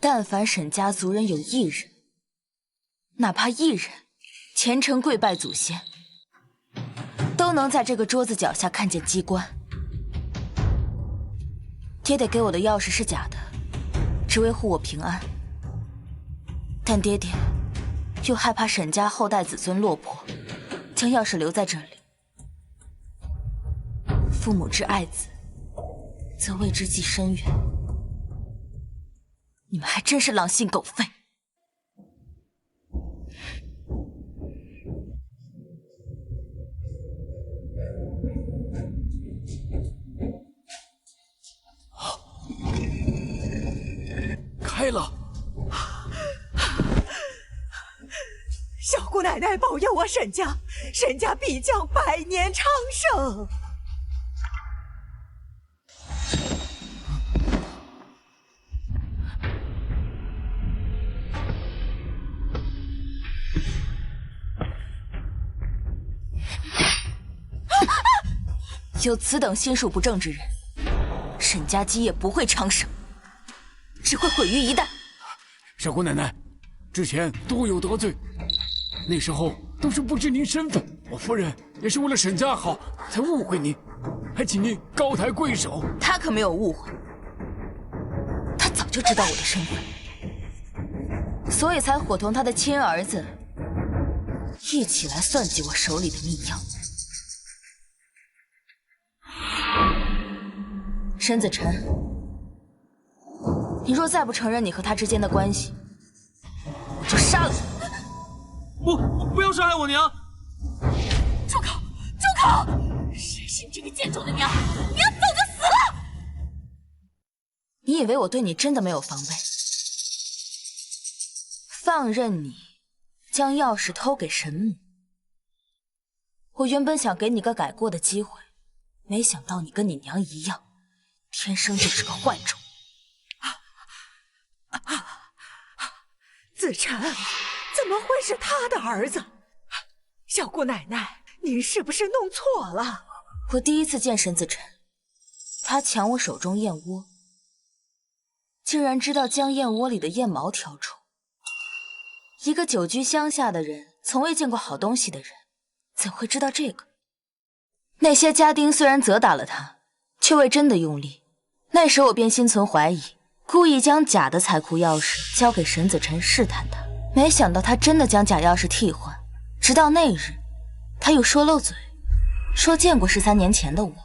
但凡沈家族人有一人，哪怕一人虔诚跪拜祖先，都能在这个桌子脚下看见机关。爹爹给我的钥匙是假的，只维护我平安。但爹爹又害怕沈家后代子孙落魄，将钥匙留在这里。父母之爱子，则为之计深远。你们还真是狼心狗肺！开了！小姑奶奶保佑我沈家，沈家必将百年昌盛。有此等心术不正之人，沈家基业不会昌盛，只会毁于一旦。小姑奶奶，之前多有得罪，那时候都是不知您身份，我夫人也是为了沈家好才误会您，还请您高抬贵手。他可没有误会，他早就知道我的身份，所以才伙同他的亲儿子一起来算计我手里的密钥。沈子辰，你若再不承认你和他之间的关系，我就杀了你！不要伤害我娘！住口！住口！谁是你这个贱种的娘？你要走就死了！你以为我对你真的没有防备？放任你将钥匙偷给神母，我原本想给你个改过的机会，没想到你跟你娘一样，天生就是个坏种。子辰，怎么会是他的儿子？小姑奶奶，您是不是弄错了？我第一次见沈子辰，他抢我手中燕窝，竟然知道将燕窝里的燕毛挑出。一个久居乡下的人，从未见过好东西的人，怎会知道这个？那些家丁虽然责打了他，却未真的用力。那时我便心存怀疑，故意将假的财库钥匙交给沈子辰试探他，没想到他真的将假钥匙替换。直到那日，他又说漏嘴，说见过13年前的我，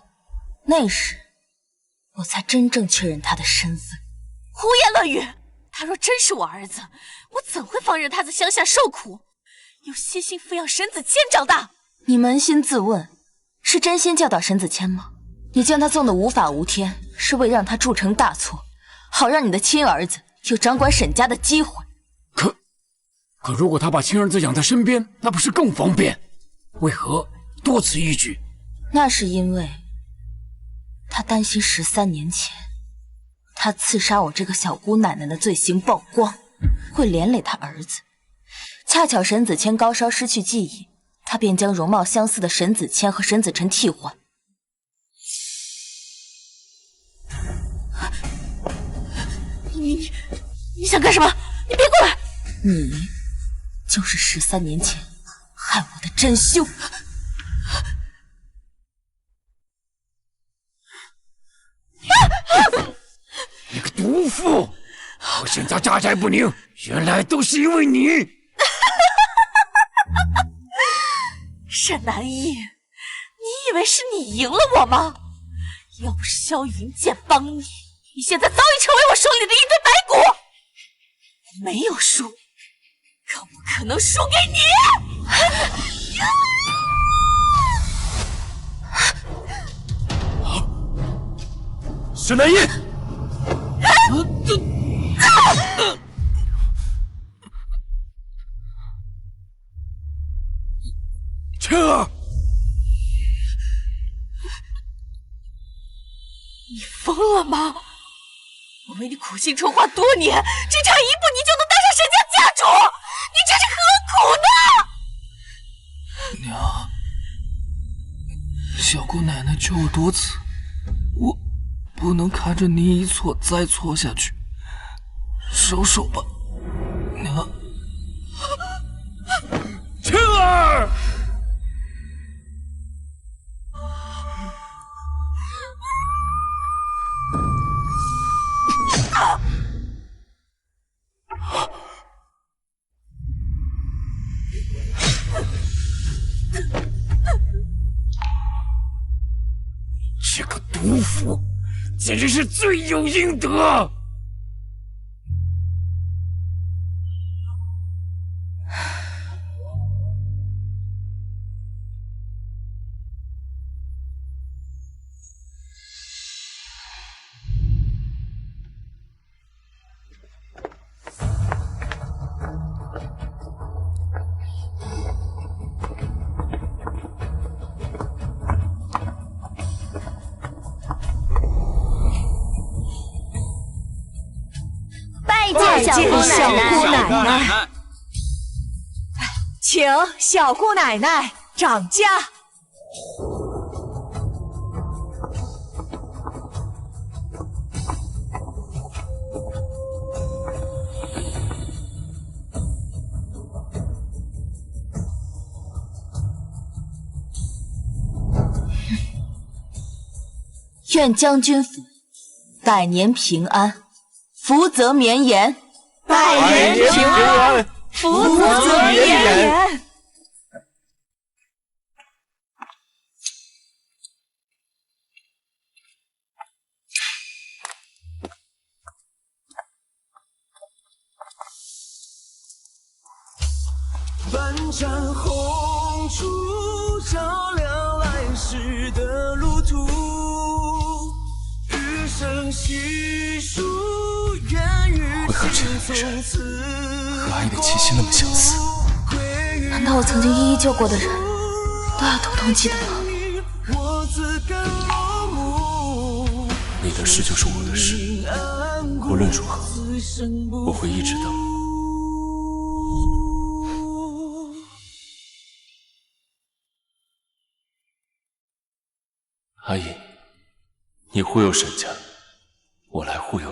那时我才真正确认他的身份。胡言乱语！他若真是我儿子，我怎会放任他在乡下受苦，又悉心抚养沈子谦长大？你扪心自问，是真心教导沈子谦吗？你将他纵得无法无天，是为让他铸成大错，好让你的亲儿子有掌管沈家的机会。可如果他把亲儿子养在身边，那不是更方便？为何多此一举？那是因为他担心13年前他刺杀我这个小姑奶奶的罪行曝光，会连累他儿子。恰巧沈子谦高烧失去记忆，他便将容貌相似的沈子谦和沈子辰替换。你想干什么？你别过来！你就是13年前害我的真凶。你个毒妇！我沈家家宅不宁，原来都是因为你！沈南一，你以为是你赢了我吗？要不是萧云剑帮你，你现在早已成为我手里的一堆白骨。我没有输，更不可能输给你。沈南一，倩儿，你疯了吗？我为你苦心筹划多年，只差一步你就能当上沈家家主，你这是何苦呢？娘，小姑奶奶救我多次，我不能看着你一错再错下去，收手吧，娘。倩儿，这个毒妇简直是罪有应得！拜见小姑奶奶，请小姑奶奶掌家。愿将军府百年平安，福泽绵延。百年平安，福泽绵延。半盏红烛照亮来时的路途，余生细数愿与为何这个女人和阿姨的气息那么相似？难道我曾经一一救过的人都要投通缉的吗？你的事就是我的事，无论如何，我会一直等你。阿姨，你忽悠沈家，我来忽悠